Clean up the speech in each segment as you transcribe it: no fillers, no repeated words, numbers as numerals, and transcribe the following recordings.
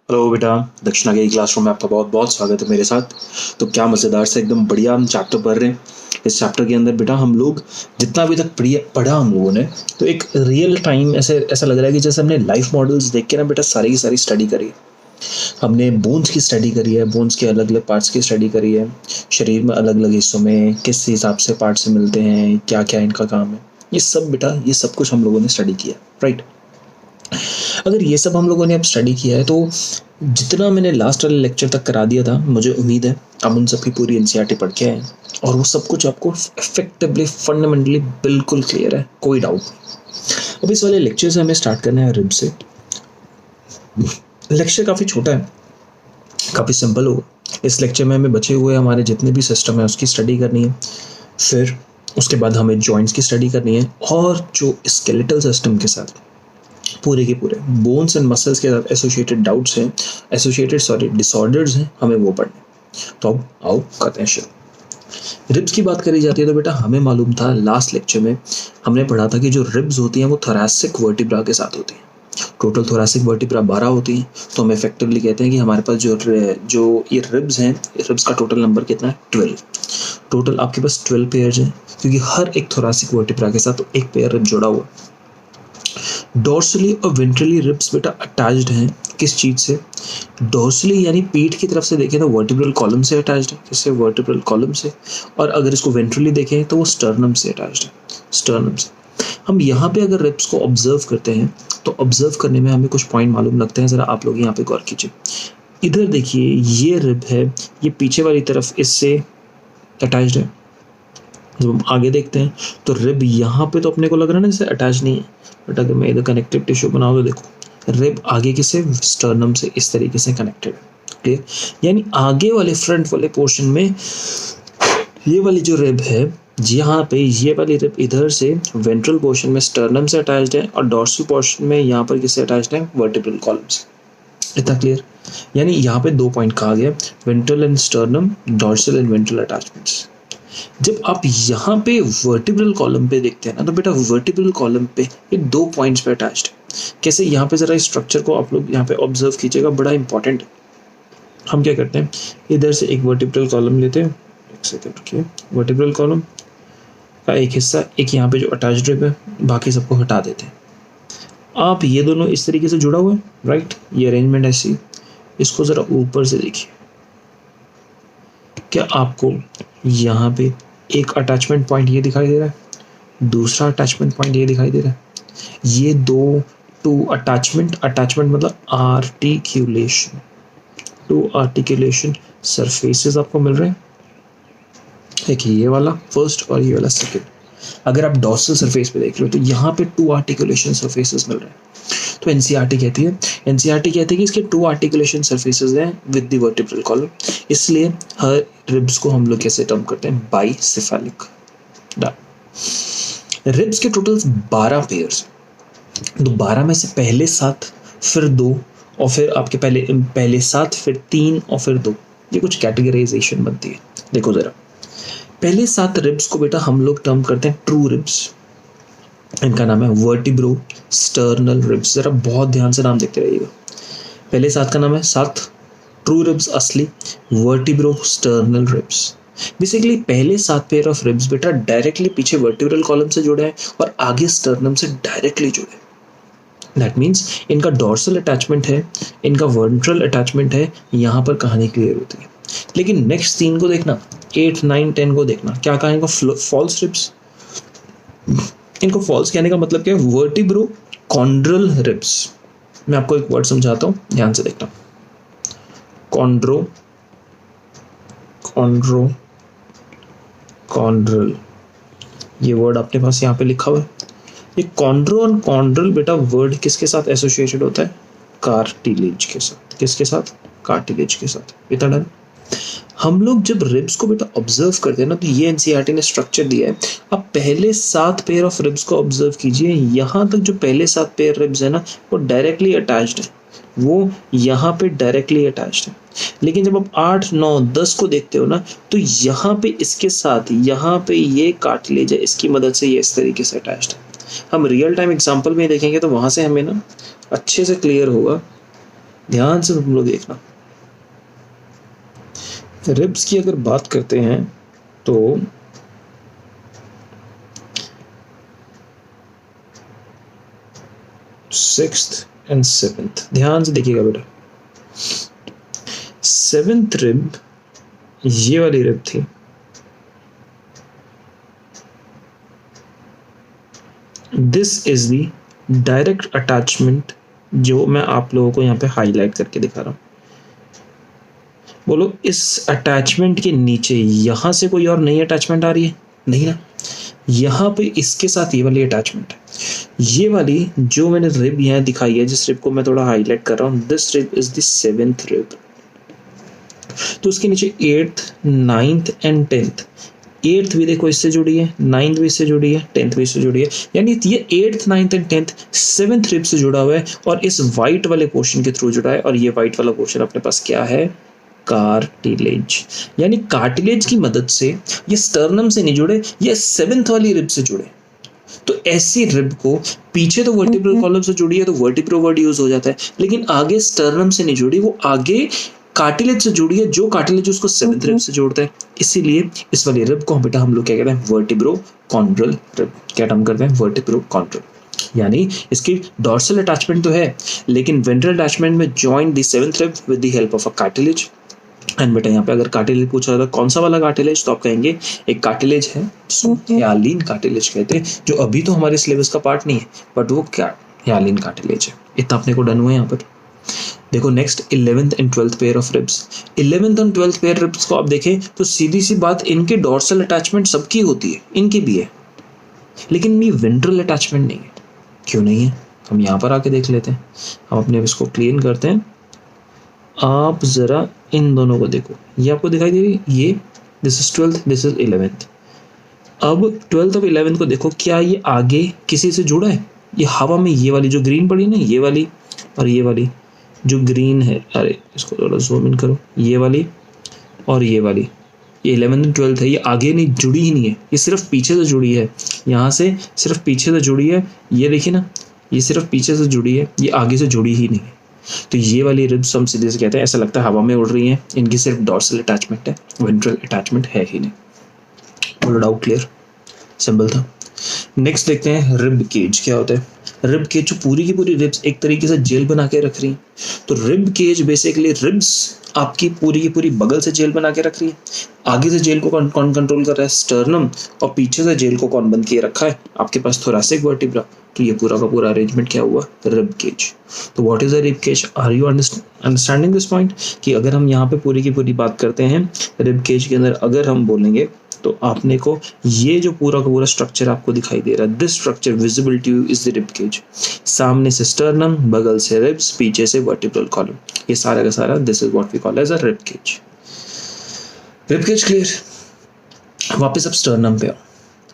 Hello बेटा, दक्षिणा के क्लासरूम में आपका बहुत बहुत स्वागत है मेरे साथ। तो क्या मज़ेदार से एकदम बढ़िया हम चैप्टर पढ़ रहे हैं। इस चैप्टर के अंदर बेटा हम लोग जितना अभी तक पढ़ा हम लोगों ने, तो एक रियल टाइम ऐसे ऐसा लग रहा है कि जैसे हमने लाइफ मॉडल्स देख के ना बेटा सारी की सारी स्टडी करी है। हमने बोन्स की स्टडी करी है, बोन्स के अलग अलग पार्ट्स की स्टडी करी है, शरीर में अलग अलग हिस्सों में किस हिसाब से पार्ट्स से मिलते हैं, क्या क्या इनका काम है, ये सब बेटा ये सब कुछ हम लोगों ने स्टडी किया, राइट। अगर ये सब हम लोगों ने अब स्टडी किया है तो जितना मैंने लास्ट वाले लेक्चर तक करा दिया था, मुझे उम्मीद है आप उन सब की पूरी एनसीईआरटी पढ़ के आए और वो सब कुछ आपको इफेक्टिवली फंडामेंटली बिल्कुल क्लियर है, कोई डाउट नहीं। अब इस वाले लेक्चर से हमें स्टार्ट करना है रिब से। लेक्चर काफ़ी छोटा है, काफ़ी सिंपल होगा। इस लेक्चर में हमें बचे हुए हमारे जितने भी सिस्टम है उसकी स्टडी करनी है, फिर उसके बाद हमें जॉइंट्स की स्टडी करनी है और जो स्केलेटल सिस्टम के साथ पूरे के पूरे बोन्स एंड मसल्स के साथ एसोसिएटेड डाउट्स हैं, डिसऑर्डर्स हैं, हमें वो पढ़ने। तो अब आओ करते हैं शुरू। रिब्स की बात करी जाती है तो बेटा हमें मालूम था, लास्ट लेक्चर में हमने पढ़ा था कि जो रिब्स होती हैं वो थोरैसिक वर्टिब्रा के साथ होती हैं। टोटल थोरैसिक वर्टिब्रा 12 होती हैं, तो हम इफेक्टिवली कहते हैं कि हमारे पास जो ये रिब्स हैं, रिब्स का टोटल नंबर कितना है 12। टोटल आपके पास 12 पेयर्स हैं, क्योंकि हर एक थोरैसिक वर्टिब्रा के साथ एक पेयर रिब जुड़ा हुआ। डॉर्सली और वेंट्रली रिब्स बेटा अटैच्ड हैं किस चीज़ से? डॉर्सली यानी पीठ की तरफ से देखें तो वर्टिब्रल कॉलम से अटैच्ड है, किससे? वर्टिब्रल कॉलम से। और अगर इसको वेंट्रली देखें तो वो स्टर्नम से अटैच्ड है, स्टर्नम से। हम यहाँ पे अगर रिब्स को ऑब्जर्व करते हैं तो ऑब्जर्व करने में हमें कुछ पॉइंट मालूम लगते हैं। ज़रा आप लोग यहाँ पे गौर कीजिए। इधर देखिए ये रिब है, ये पीछे वाली तरफ इससे अटैच्ड है। जब हम आगे देखते हैं तो रिब यहाँ पे तो अपने को लग रहा है ना जैसे अटैच नहीं है, बट अगर मैं इधर कनेक्टिव टिश्यू बनाऊँ तो देखो रिब आगे की से स्टर्नम से इस तरीके से कनेक्टेड है, क्लियर। यानी आगे वाले फ्रंट वाले पोर्शन में ये वाली जो रिब है, यहाँ पे ये वाली रिब इधर से वेंट्रल पोर्शन में स्टर्नम से अटैच्ड है और डॉर्सल पोर्शन में यहाँ पर किससे अटैच्ड है? वर्टिब्रल कॉलम से। इतना क्लियर? यानी यहाँ पे 2 पॉइंट कहा गया, ventral and sternum, dorsal and ventral attachments. जब आप यहाँ पे वर्टिब्रल कॉलम पे देखते हैं ना तो बेटा वर्टिब्रल कॉलम पे ये 2 पॉइंट्स पे अटैच्ड है। कैसे? यहाँ पे जरा इस स्ट्रक्चर को आप लोग यहाँ पे ऑब्जर्व कीजिएगा, बड़ा इंपॉर्टेंट है। हम क्या करते हैं, इधर से एक वर्टिब्रल कॉलम लेते हैं, एक सेकंड रुकिए, वर्टिब्रल कॉलम का एक हिस्सा, एक यहाँ पे जो अटैच्ड रिब है, बाकी सबको हटा देते हैं। आप ये दोनों इस तरीके से जुड़ा हुआ है, राइट। ये अरेंजमेंट ऐसी, इसको जरा ऊपर से देखिए। क्या आपको यहाँ पे एक अटैचमेंट पॉइंट ये दिखाई दे रहा है, दूसरा अटैचमेंट पॉइंट ये दिखाई दे रहा है? ये टू अटैचमेंट मतलब आर्टिकुलेशन, 2 आर्टिकुलेशन सरफेसेस आपको मिल रहे हैं। एक ये वाला फर्स्ट और ये वाला सेकंड। अगर आप डॉर्सल सरफेस पे देख रहे हो तो यहाँ पे 2 आर्टिकुलेशन सरफेसेस मिल रहे हैं। तो एनसीईआरटी कहती है कि इसके 2 आर्टिकुलेशन सरफेसेस हैं विद द वर्टिब्रल कॉलम, इसलिए हर रिब्स को हम लोग कैसे टर्म करते हैं? बाइसेफेलिक। रिब्स के टोटल 12 पेयर्स, तो 12 में से पहले 7, फिर 2 और फिर आपके पहले 7, फिर 3 और फिर 2, ये कुछ कैटेगराइजेशन बनती है। देखो जरा, पहले 7 रिब्स को बेटा हम लोग टर्म करते हैं ट्रू रिब्स। इनका नाम है वर्टिब्रो स्टर्नल रिब्स। जरा बहुत ध्यान से नाम देखते रहिएगा। पहले 7 का नाम है 7 ट्रू रिब्स असली, वर्टिब्रो स्टर्नल रिब्स। बेसिकली पहले 7 पेयर ऑफ रिब्स बेटा डायरेक्टली पीछे वर्टिब्रल कॉलम से जुड़े हैं और आगे स्टर्नम से डायरेक्टली जुड़े हैं। दैट मीन्स इनका डॉर्सल अटैचमेंट है, इनका वेंट्रल अटैचमेंट है, यहाँ पर कहानी क्लियर होती है। लेकिन नेक्स्ट 3 को देखना, 8, 9, 10 को देखना, क्या कहा इनका? False ribs. इनको फॉल्स कहने का मतलब क्या है? Vertebro chondral ribs. मैं आपको एक वर्ड समझाता हूँ, ध्यान से देखना। कॉन्ड्रल, ये वर्ड आपके पास यहाँ पे लिखा हुआ है। ये कॉन्ड्रो और कॉन्ड्रल बेटा वर्ड किसके साथ एसोसिएटेड होता है? कार्टिलेज के साथ। किसके साथ? कार्टिलेज के साथ। इतना डन। हम लोग जब रिब्स को बेटा ऑब्जर्व करते हैं ना तो ये एनसीईआरटी ने स्ट्रक्चर दिया है। आप पहले 7 पेयर ऑफ रिब्स को ऑब्जर्व कीजिए, यहाँ तक जो पहले 7 पेयर रिब्स है ना वो डायरेक्टली अटैच्ड है, वो यहाँ पे डायरेक्टली अटैच्ड है। लेकिन जब आप 8, 9, 10 को देखते हो ना तो यहाँ पे इसके साथ यहाँ पे ये कार्टिलेज है, इसकी मदद से ये इस तरीके से अटैच्ड है। हम रियल टाइम एग्जाम्पल में देखेंगे तो वहाँ से हमें ना अच्छे से क्लियर होगा ध्यान से तुम लोग देखना। रिब्स की अगर बात करते हैं तो सिक्स्थ एंड सेवेंथ, ध्यान से देखिएगा बेटा। सेवेंथ रिब ये वाली रिब थी, this is the direct attachment जो मैं आप लोगों को यहाँ पे हाईलाइट करके दिखा रहा हूँ। बोलो इस अटैचमेंट के नीचे यहाँ से कोई और नई अटैचमेंट आ रही है? नहीं ना। यहाँ पे इसके साथ ये वाली अटैचमेंट है, ये वाली जो मैंने रिब यहाँ दिखाई है, जिस रिब को मैं थोड़ा हाईलाइट कर रहा हूँ, this rib is the seventh rib. तो उसके नीचे eighth, ninth and tenth, eighth भी देखो इससे जुड़ी है, नाइन्थ भी इससे जुड़ी है, टेंथ भी इससे जुड़ी है, यानी ये eighth, ninth and tenth seventh rib से जुड़ा हुआ है और इस वाइट वाले पोर्शन के थ्रू जुड़ा है। और ये वाइट वाला पोर्शन अपने पास क्या है? कार्टिलेज। यानी कार्टिलेज की मदद से ये स्टर्नम से नहीं जुड़े, ये सेवेंथ वाली रिब से जुड़े। तो ऐसी रिब को पीछे तो वर्टिब्रल कॉलम से जुड़ी है तो वर्टिब्रो वर्ड यूज हो जाता है, लेकिन आगे स्टर्नम से नहीं जुड़ी, वो आगे कार्टिलेज से जुड़ी है, जो कार्टिलेज उसको सेवेंथ रिब से जोड़ता है। इसीलिए इस वाली रिब को बेटा हम लोग क्या कहते हैं? Vertebro chondral rib. क्या टर्म करते हैं? Vertebro chondral. यानी इसकी डॉर्सल अटैचमेंट तो है, लेकिन वेंट्रल अटैचमेंट में join the seventh rib with the help of a cartilage. And बेटा यहाँ पे अगर कार्टिलेज पूछा जाता है कौन सा वाला कार्टिलेज, तो आप कहेंगे एक कार्टिलेज है जिसको ह्यालीन कार्टिलेज कहते हैं, जो अभी तो हमारे सिलेबस का पार्ट नहीं है, बट वो क्या ह्यालीन कार्टिलेज है। इतना अपने को डन हुआ है यहाँ पर। देखो next 11th and 12th pair of ribs. 11th and 12th pair ribs को आप देखें तो सीधी सी बात, इनके डॉर्सल अटैचमेंट सबकी होती है, इनकी भी है, लेकिन ये वेंट्रल अटैचमेंट नहीं है। क्यों नहीं है? हम यहाँ पर आके देख लेते हैं। हम अपने इसको क्लीन करते हैं। आप जरा इन दोनों को देखो, ये आपको दिखाई दे रही, ये this is 12th, this is 11th। अब 12th और 11th को देखो, क्या ये आगे किसी से जुड़ा है? ये हवा में ये वाली जो ग्रीन पड़ी ना, ये वाली और ये वाली जो ग्रीन है, अरे इसको थोड़ा जूम इन करो, ये वाली और ये वाली, ये 11th एंड 12th है, ये आगे नहीं जुड़ी ही नहीं है, ये सिर्फ पीछे से जुड़ी है, यहाँ से सिर्फ पीछे से जुड़ी है। ये देखिए ना, ये सिर्फ पीछे से जुड़ी है, ये आगे से जुड़ी ही नहीं है। तो ये वाली रिब्स हम सीधे से कहते हैं, ऐसा लगता है हवा में उड़ रही हैं, इनकी सिर्फ डॉर्सल अटैचमेंट है, वेंट्रल अटैचमेंट है ही नहीं। बोलो डाउट क्लियर? सिंपल था। नेक्स्ट देखते हैं रिब केज क्या होता है। रिब केज जो पूरी की पूरी रिब्स एक तरीके से जेल बना के रख रही है। तो रिब केज बेसिकली रिब्स आपकी पूरी की पूरी बगल से जेल बना के रख रही है। आगे से जेल को कौन कंट्रोल कर रहा है? स्टर्नम। और पीछे से जेल को कौन बंद किए रखा है? आपके पास थोरैसिक वर्टिब्रा। तो ये पूरा का पूरा अरेंजमेंट क्या हुआ? Rib cage. तो what is a rib cage? Are you understanding this point? कि अगर हम यहाँ पे पूरी की पूरी बात करते हैं रिब केज के अंदर, अगर हम बोलेंगे तो आपने को ये जो पूरा का पूरा स्ट्रक्चर आपको दिखाई दे रहा है, this structure visible to you is the rib cage. सामने से स्टर्नम, बगल से रिब्स, पीछे से वर्टिब्रल कॉलम, ये सारा का सारा this is what we call as a rib cage. Rib cage clear? वापस अब स्टर्नम पे आओ।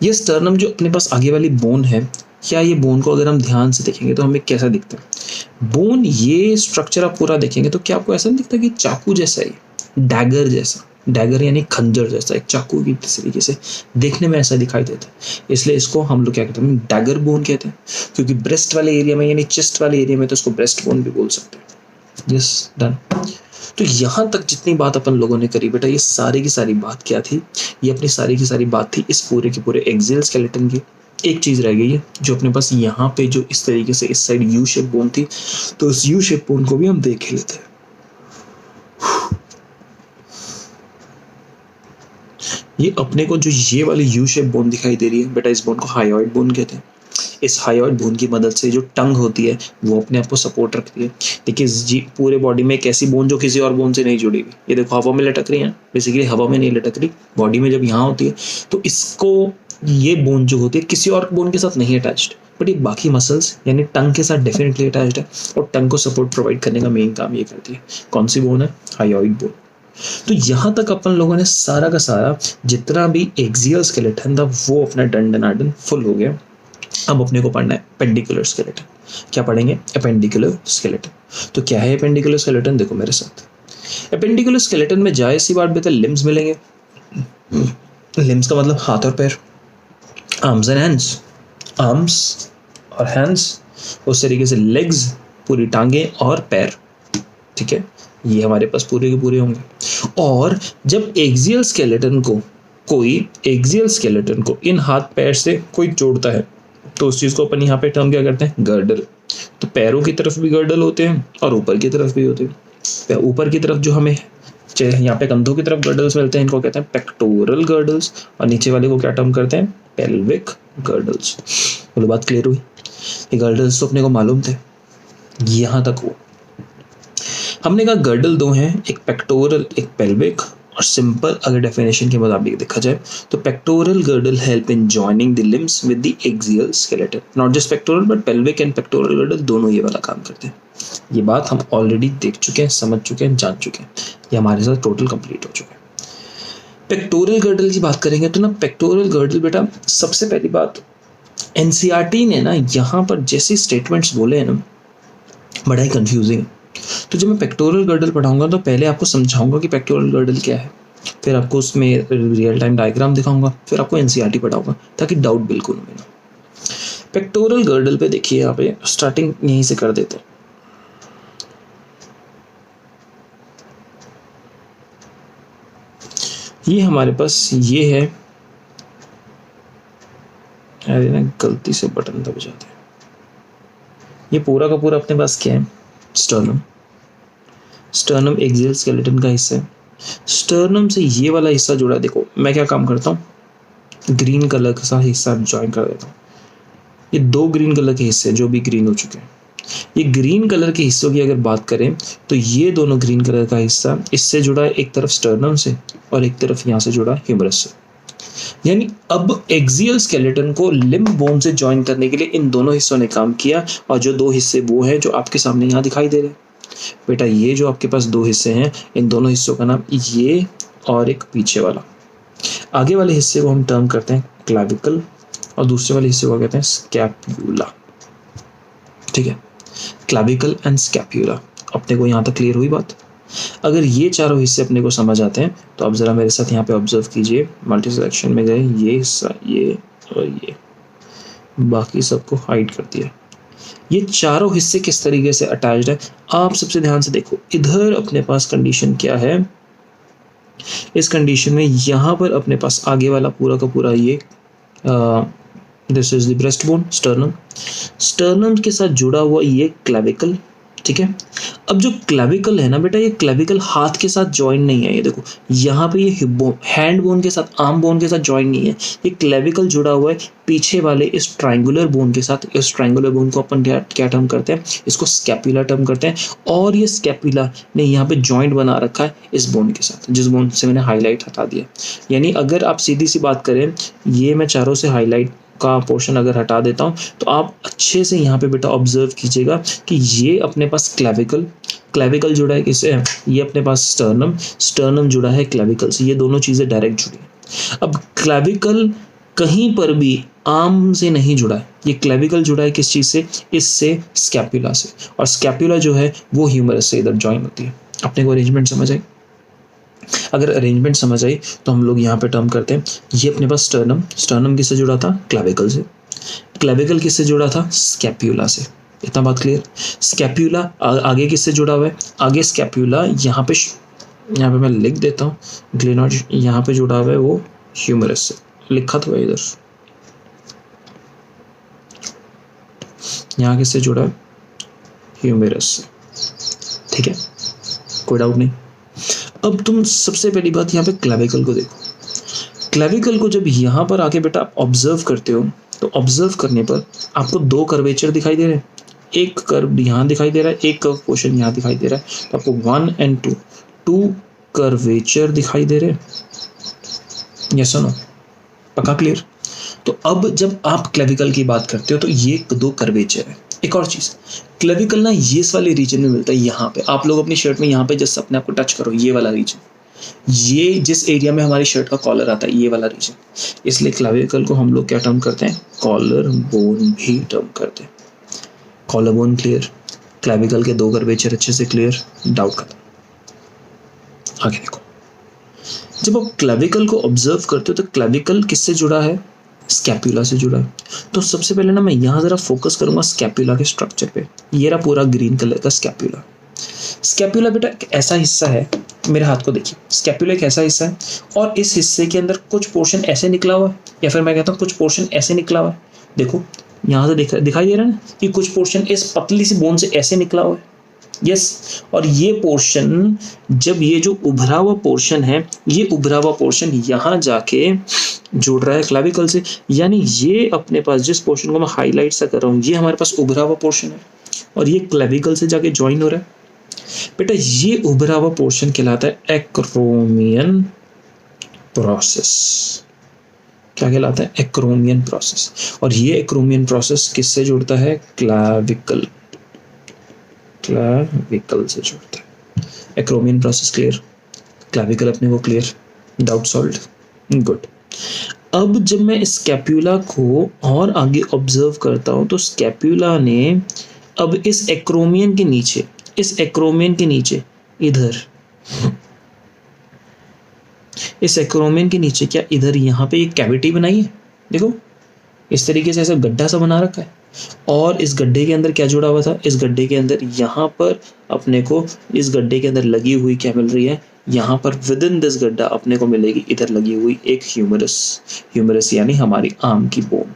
ये स्टर्नम जो अपने पास आगे वाली बोन है, क्या ये बोन को अगर हम ध्यान से देखेंगे तो हमें कैसा दिखता है? बोन ये स्ट्रक्चर आप पूरा देखेंगे तो क्या आपको ऐसा नहीं दिखता कि चाकू जैसा है, डैगर जैसा? डैगर यानी खंजर जैसा, एक चाकू की तरीके से देखने में ऐसा दिखाई देता है। इसलिए इसको हम लोग क्या कहते हैं? डैगर बोन कहते हैं। क्योंकि ब्रेस्ट वाले एरिया में यानी चेस्ट वाले एरिया में तो इसको ब्रेस्ट बोन भी बोल सकते हैं। Yes done. तो यहाँ तक जितनी बात अपन लोगों ने करी बेटा, ये सारी की सारी बात क्या थी? ये अपनी सारी की सारी बात थी इस पूरे के पूरे एक्सियल स्केलेटन की। एक चीज रह गई है जो अपने पास यहाँ पे जो इस तरीके से इस साइड यू शेप बोन थी, तो इस यू शेप बोन को भी हम देख लेते हैं। ये अपने को जो ये वाली यू शेप बोन दिखाई दे रही है बेटा, इस बोन को हायोइड बोन कहते हैं। इस हायोइड बोन की मदद से जो टंग होती है वो अपने आप को सपोर्ट रखती है। देखिए जी पूरे बॉडी में एक ऐसी बोन जो किसी और बोन से नहीं जुड़ी हुई, ये देखो हवा में लटक रही है, बेसिकली हवा में नहीं लटक रही, बॉडी में जब यहाँ होती है तो इसको ये बोन जो होती है किसी और बोन के साथ नहीं अटैच्ड, बट ये बाकी मसल्स यानी टंग के साथ डेफिनेटली अटैच्ड है और टंग को सपोर्ट प्रोवाइड करने का मेन काम ये करती है। कौन सी बोन है? Hyoid bone. तो यहाँ तक अपन लोगों ने सारा का सारा जितना भी एक्सियल स्केलेटन था वो अपना डन डनाडन फुल हो गया। अब अपने को पढ़ना है एपेंडिकुलर स्केलेटन। क्या पढ़ेंगे? Appendicular skeleton. तो क्या है एपेंडिकुलर स्केलेटन? देखो मेरे साथ। एपेंडिकुलर स्केलेटन में जाए सी बात बेटा, लिम्स मिलेंगे। लिम्स का मतलब हाथ और पैर, आर्म्स एंड हैंड्स, आर्म्स और हैंड्स। उस तरीके से लेग्स, पूरी टांगे और पैर। ठीक है, ये हमारे पास पूरे के पूरे होंगे। और जब एक्सियल स्केलेटन को इन हाथ पैर से कोई जोड़ता है तो उस चीज़ को अपन यहाँ पे टर्म क्या करते हैं, गर्डल। तो पैरों की तरफ भी गर्डल होते हैं और ऊपर की तरफ भी होते हैं। ऊपर की तरफ जो हमें यहाँ पे कंधों की तरफ गर्डल्स मिलते हैं, इनको कहते हैं पेक्टोरल गर्डल्स, और नीचे वाले को क्या टर्म करते हैं, पेल्विक गर्डल्स। बोलो बात क्लियर हुई? ये गर्डल्स तो अपने को मालूम थे, यहाँ तक हुआ। हमने कहा गर्डल दो हैं, एक पेक्टोरल एक पेल्विक। और सिंपल अगर डेफिनेशन के मुताबिक देखा जाए तो pectoral girdle help in joining the limbs with the axial skeleton. Not just pectoral but pelvic and pectoral girdle दोनों ये वाला काम करते हैं। ये बात हम ऑलरेडी देख चुके हैं, समझ चुके हैं, जान चुके हैं, ये हमारे साथ टोटल कंप्लीट हो चुका है। पेक्टोरल गर्डल की बात करेंगे तो ना पेक्टोरल गर्डल बेटा सबसे पहली बात एनसीईआरटी ने ना यहाँ पर जैसे स्टेटमेंट्स बोले हैं ना बड़ा ही कंफ्यूजिंग है। तो जब मैं पेक्टोरल गर्डल पढ़ाऊंगा तो पहले आपको समझाऊंगा कि पेक्टोरल गर्डल क्या है, फिर आपको उसमें रियल टाइम डायग्राम दिखाऊंगा, फिर आपको एनसीईआरटी पढ़ाऊंगा ताकि डाउट बिल्कुल नहीं ना। पेक्टोरल गर्डल पे देखिए, यहाँ पे स्टार्टिंग यहीं से कर देते हैं। ये हमारे पास ये है, अरे ना गलती से बटन दब जाते हैं। ये पूरा का पूरा अपने पास क्या है, स्टर्नम। स्टर्नम एक्सियल स्केलेटन का हिस्सा है। स्टर्नम से ये वाला हिस्सा जुड़ा है। देखो मैं क्या काम करता हूँ, ग्रीन कलर का हिस्सा ज्वाइन कर देता हूँ। ये दो ग्रीन कलर के हिस्से जो भी ग्रीन हो चुके हैं, ये ग्रीन कलर के हिस्सों की अगर बात करें तो ये दोनों ग्रीन कलर का हिस्सा इससे जुड़ा है एक तरफ स्टर्नम से और एक तरफ यहाँ से जुड़ा ह्यूमरस से। यानी अब एक्सियल स्केलेटन को लिम्ब बोन से ज्वाइन करने के लिए इन दोनों हिस्सों ने काम किया। और जो दो हिस्से वो हैं जो आपके सामने यहाँ दिखाई दे रहे हैं बेटा। ये जो आपके पास दो हिस्से हैं, इन दोनों हिस्सों का नाम ये और एक पीछे वाला, आगे वाले हिस्से को हम टर्म करते हैं क्लैविकल और दूसरे वाले हिस्से को कहते हैं स्कैप्यूला। ठीक है, क्लैविकल एंड स्कैप्यूला। अपने को यहाँ तक क्लियर हुई बात? अगर ये चारों हिस्से अपने को समझ आते हैं तो आप जरा मेरे साथ यहाँ पे ऑब्जर्व कीजिए। मल्टी सिलेक्शन में गए, ये हिस्सा, ये और ये, बाकी सबको हाइड कर दिया। ये चारों हिस्से किस तरीके से अटैच्ड है आप सबसे ध्यान से देखो। इधर अपने पास कंडीशन क्या है, इस कंडीशन में यहाँ पर अपने पास आगे वाला पूरा का पूरा ये this is the breast bone, sternum. Sternum के साथ जुड़ा हुआ ये क्लैविकल। ठीक है, अब जो क्लैविकल है ना बेटा, ये क्लैविकल हाथ के साथ जॉइन नहीं है। ये देखो यहाँ पे ये हिप बोन, हैंड बोन के साथ, आर्म बोन के साथ जॉइन नहीं है। ये क्लैविकल जुड़ा हुआ है पीछे वाले इस ट्रायंगुलर बोन के साथ। इस ट्रायंगुलर बोन को अपन क्या टर्म करते हैं, इसको स्कैपुला टर्म करते हैं। और ये स्कैपुला ने यहाँ पे जॉइंट बना रखा है इस बोन के साथ, जिस बोन से मैंने हाईलाइट हटा दिया। यानी अगर आप सीधी सी बात करें, ये मैं चारों से हाईलाइट का पोर्शन अगर हटा देता हूं तो आप अच्छे से यहाँ पे बेटा ऑब्जर्व कीजिएगा कि ये अपने पास क्लैविकल जुड़ा है किससे, ये अपने पास स्टर्नम जुड़ा है क्लैविकल से। ये दोनों चीजें डायरेक्ट जुड़ी हैं। अब क्लैविकल कहीं पर भी आर्म से नहीं जुड़ा है, ये क्लैविकल जुड़ा है किस चीज से, इससे स्कैपुला से। और स्कैपुला जो है वो ह्यूमरस से इधर ज्वाइन होती है। अपने को अरेंजमेंट समझ आई? अगर अरेंजमेंट समझ आई तो हम लोग यहाँ पे टर्म करते हैं, ये अपने पास स्टर्नम किससे जुड़ा था, क्लैविकल से। क्लैविकल किससे जुड़ा था, स्कैप्यूला से। इतना बात क्लियर? स्कैप्यूला आगे किससे जुड़ा हुआ है, आगे स्कैप्यूला यहाँ पे मैं लिख देता हूँ, ग्लेनॉड यहाँ पे जुड़ा हुआ है वो ह्यूमरस से। लिखा तो है इधर, यहाँ किससे जुड़ा है, ह्यूमरस से। ठीक है, कोई डाउट नहीं। अब तुम सबसे पहली बात यहाँ पे क्लैविकल को देखो। क्लैविकल को जब यहाँ पर आके बेटा आप ऑब्जर्व करते हो तो ऑब्जर्व करने पर आपको दो कर्वेचर दिखाई दे रहे हैं। एक कर्व यहाँ दिखाई दे रहा है, एक कर्व पोर्शन यहाँ दिखाई दे रहा है। तो आपको 1 और 2 कर्वेचर दिखाई दे रहे हैं। यस और नो? पक्का क्लियर? तो अब जब आप क्लैविकल की बात करते हो तो ये दो कर्वेचर है। एक और चीज, क्लैविकल ना ये वाले रीजन में मिलता है। यहाँ पे आप लोग अपनी शर्ट में यहाँ पे जस्ट अपने आप को टच करो, ये वाला रीजन, ये जिस एरिया में हमारी शर्ट का कॉलर आता है, ये वाला रीजन। इसलिए क्लैविकल को हम लोग क्या टर्म करते हैं, कॉलर बोन भी टर्म करते हैं। कॉलर बोन क्लियर, क्लैविकल के दो कर्वेचर अच्छे से क्लियर, डाउट खत्म। आगे देखो, जब आप क्लैविकल को ऑब्जर्व करते हो तो क्लैविकल किससे जुड़ा है, स्कैपुला से जुड़ा है। तो सबसे पहले ना मैं यहाँ जरा फोकस करूंगा स्कैपुला के स्ट्रक्चर पे। ये रहा पूरा ग्रीन कलर का स्कैपुला। स्कैपुला बेटा एक ऐसा हिस्सा है, मेरे हाथ को देखिए, स्कैपुला एक ऐसा हिस्सा है और इस हिस्से के अंदर कुछ पोर्शन ऐसे निकला हुआ है, या फिर मैं कहता हूँ कुछ पोर्शन ऐसे निकला हुआ है। देखो यहाँ से दिखाई दे रहा है ना कि कुछ पोर्शन इस पतली सी बोन से ऐसे निकला हुआ है। यस, और ये पोर्शन, जब ये जो उभरा हुआ पोर्शन है, ये उभरा हुआ पोर्शन यहाँ जाके जुड़ रहा है क्लाविकल से, यानी ये अपने पास जिस पोर्शन को मैं हाईलाइट सा कर रहा हूँ, ये हमारे पास उभरा हुआ पोर्शन है और ये क्लाविकल से जाके ज्वाइन हो रहा है। बेटा ये उभरा हुआ पोर्शन कहलाता है एक्रोमियन प्रोसेस। क्या कहलाता है? Acromion process. और ये एक्रोमियन प्रोसेस किससे जुड़ता है? क्लाविकल से जुड़ता है। एक्रोमियन प्रोसेस क्लियर, क्लाविकल अपने को क्लियर, डाउट सॉल्व्ड, गुड। अब जब मैं स्कैप्यूला को और आगे ऑब्जर्व करता हूं तो स्कैप्यूला ने अब इस एक्रोमियन के नीचे, इस एक्रोमियन के नीचे इधर, इस एक्रोमियन के नीचे क्या इधर यहाँ पे एक कैविटी बनाई है? देखो इस तरीके से ऐसा गड्ढा सा बना रखा है और इस गड्ढे के अंदर क्या जुड़ा हुआ था? इस गड्ढे के अंदर यहाँ पर अपने को इस गड्ढे के अंदर लगी हुई क्या मिल रही है? यहाँ पर विद इन दिस गड्ढा अपने को मिलेगी इधर लगी हुई एक ह्यूमरस यानी हमारी आर्म की बोन।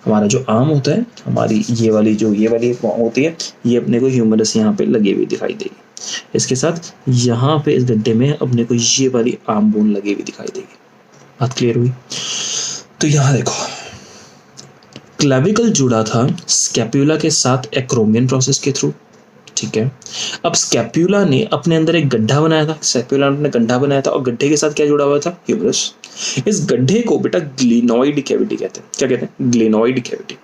हमारा जो आर्म होता है, हमारी ये वाली होती है, ये अपने को ह्यूमरस यहाँ पे लगी हुई दिखाई देगी। इसके साथ यहाँ पे इस गड्ढे में अपने को ये वाली आर्म बोन लगी हुई दिखाई देगी। बात क्लियर हुई? तो यहाँ देखो क्लाविकल जुड़ा था स्कैप्यूला के साथ एक्रोमियन प्रोसेस के थ्रू, ठीक है। अब स्कैप्यूला ने अपने अंदर एक गड्ढा बनाया था, स्कैप्यूला ने गड्ढा बनाया था और गड्ढे के साथ क्या जुड़ा हुआ था? ह्यूमरस। इस गड्ढे को बेटा ग्लिनोइड कैविटी कहते हैं। क्या कहते हैं? ग्लिनोइड कैविटी,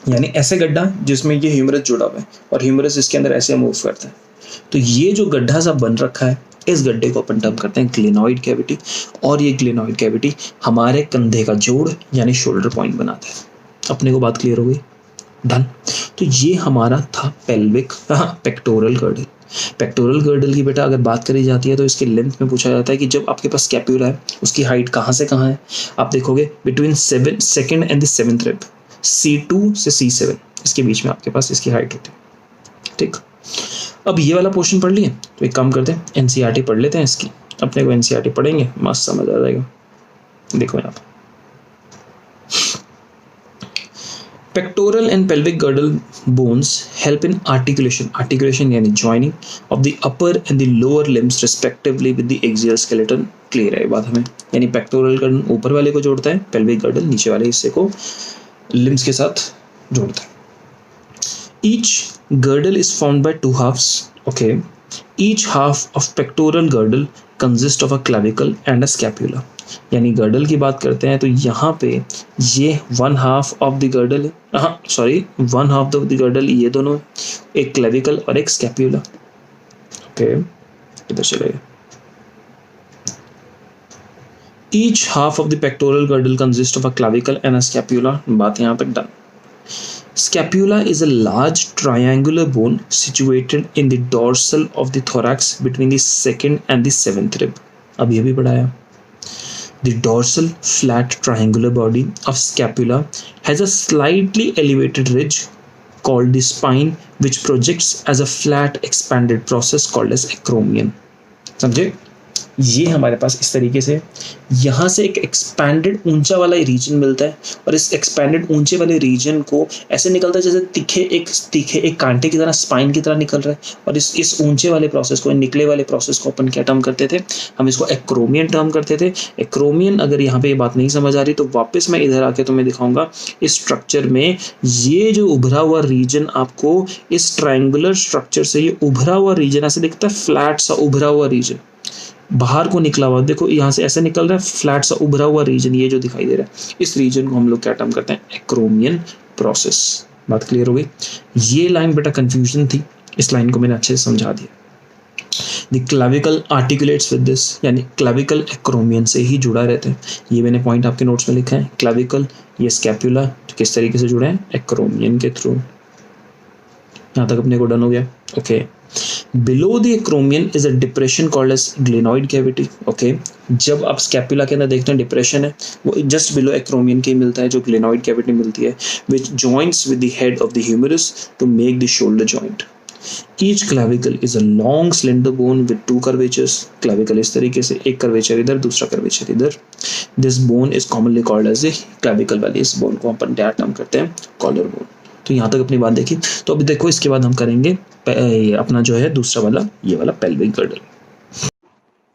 यानी ऐसे गड्ढा जिसमें ये ह्यूमरस जुड़ा हुआ है और ह्यूमरस इसके अंदर ऐसे मूव करता है। तो ये जो गड्ढा सा बन रखा है, इस गड्ढे को अपन टर्म करते हैं ग्लिनोइड कैविटी, और ये ग्लिनोइड कैविटी हमारे कंधे का जोड़ यानी शोल्डर पॉइंट बनाता है। अपने को बात क्लियर हो गई? डन। तो ये हमारा था पेक्टोरल गर्डल। पेक्टोरल गर्डल की बेटा अगर बात करी जाती है तो इसके लेंथ में पूछा जाता है कि जब आपके पास स्कैप्यूला है उसकी हाइट कहाँ से कहाँ है? आप देखोगे between second and the 7th rib, C2 से C7 इसके बीच में आपके पास इसकी हाइट होती है, ठीक। अब ये वाला पोर्शन पढ़ लिए तो एक काम करते हैं एनसीईआरटी पढ़ लेते हैं इसकी। अपने को एनसीईआरटी पढ़ेंगे, मस्त समझ आ जाएगा। देखो यहाँ पर pectoral and pelvic girdle bones help in articulation यानी joining of the upper and the lower limbs respectively with the axial skeleton। Clear है बात हमें? यानी pectoral girdle ऊपर वाले को जोड़ता है, pelvic girdle नीचे वाले हिस्से को limbs के साथ जोड़ता है। Each girdle is formed by 2 halves, okay। Each half of pectoral girdle consists of a clavicle and a scapula। यानी गर्डल की बात करते हैं तो यहाँ पे ये 1/2 ऑफ द गर्डल है, 1/2 ऑफ द गर्डल ये दोनों, एक क्लेविकल और एक स्कैप्यूला, ओके। इधर चलेगा। Each half of the pectoral girdle consist of a clavicle and a scapula. बात यहाँ पे done. Scapula is a large triangular bone situated in the dorsal of the thorax between the 2nd and the 7th rib। अब ये भी पढ़ाया। The dorsal flat triangular body of scapula has a slightly elevated ridge called the spine which projects as a flat expanded process called as acromion। समझे? ये हमारे पास इस तरीके से यहाँ से एक एक्सपैंडेड ऊंचा वाला रीजन मिलता है और इस एक्सपैंडेड ऊंचे वाले रीजन को ऐसे निकलता है जैसे तीखे एक कांटे की तरह, स्पाइन की तरह निकल रहा है। और इस ऊंचे वाले प्रोसेस को, निकले वाले प्रोसेस को अपन क्या टर्म करते थे? हम इसको एक्रोमियन टर्म करते थे। एक्रोमियन, अगर यहाँ पे ये बात नहीं समझ आ रही तो वापस मैं इधर आके तुम्हें दिखाऊंगा। इस स्ट्रक्चर में ये जो उभरा हुआ रीजन आपको इस ट्रायंगुलर स्ट्रक्चर से, ये उभरा हुआ रीजन ऐसे दिखता है, फ्लैट सा उभरा हुआ रीजन बाहर को निकला हुआ, देखो यहाँ से ऐसे निकल रहा है, फ्लैट सा उभरा हुआ रीजन ये जो दिखाई दे रहा है, इस रीजन को हम लोग क्या टर्म करते हैं? Acromion process. बात क्लियर हो गई? ये लाइन बेटा कंफ्यूजन थी, इस लाइन को मैंने अच्छे से समझा दिया। The clavicle articulates with this, यानी क्लाविकल एक्रोमियन से ही जुड़ा रहते हैं। ये मैंने पॉइंट आपके नोट्स में लिखा है। क्लाविकल, ये स्कैप्यूला किस तरीके से जुड़े हैं? एक्रोमियन के थ्रू। यहाँ तक अपने को डन हो गया, okay. Below the acromion is a depression called as glenoid cavity, okay। जब आप स्कैपुला के अंदर देखते हैं डिप्रेशन है, वो जस्ट बिलो एक्रोमियन के ही मिलता है, जो ग्लेनॉइड कैविटी मिलती है, which joins with the head of the humerus to make the shoulder joint। Each clavicle is a long slender bone with two curvatures. Clavicle इस तरीके से, एक कर्वेचर इधर, दूसरा कर्वेचर इधर। This bone is commonly called as a clavicle valley. इस बोन को अपन क्या टर्म करते हैं, कॉलर बोन। तो यहाँ तक अपनी बात देखी। तो अभी देखो इसके बाद हम करेंगे अपना जो है दूसरा वाला, ये वाला पेल्विक गर्डल।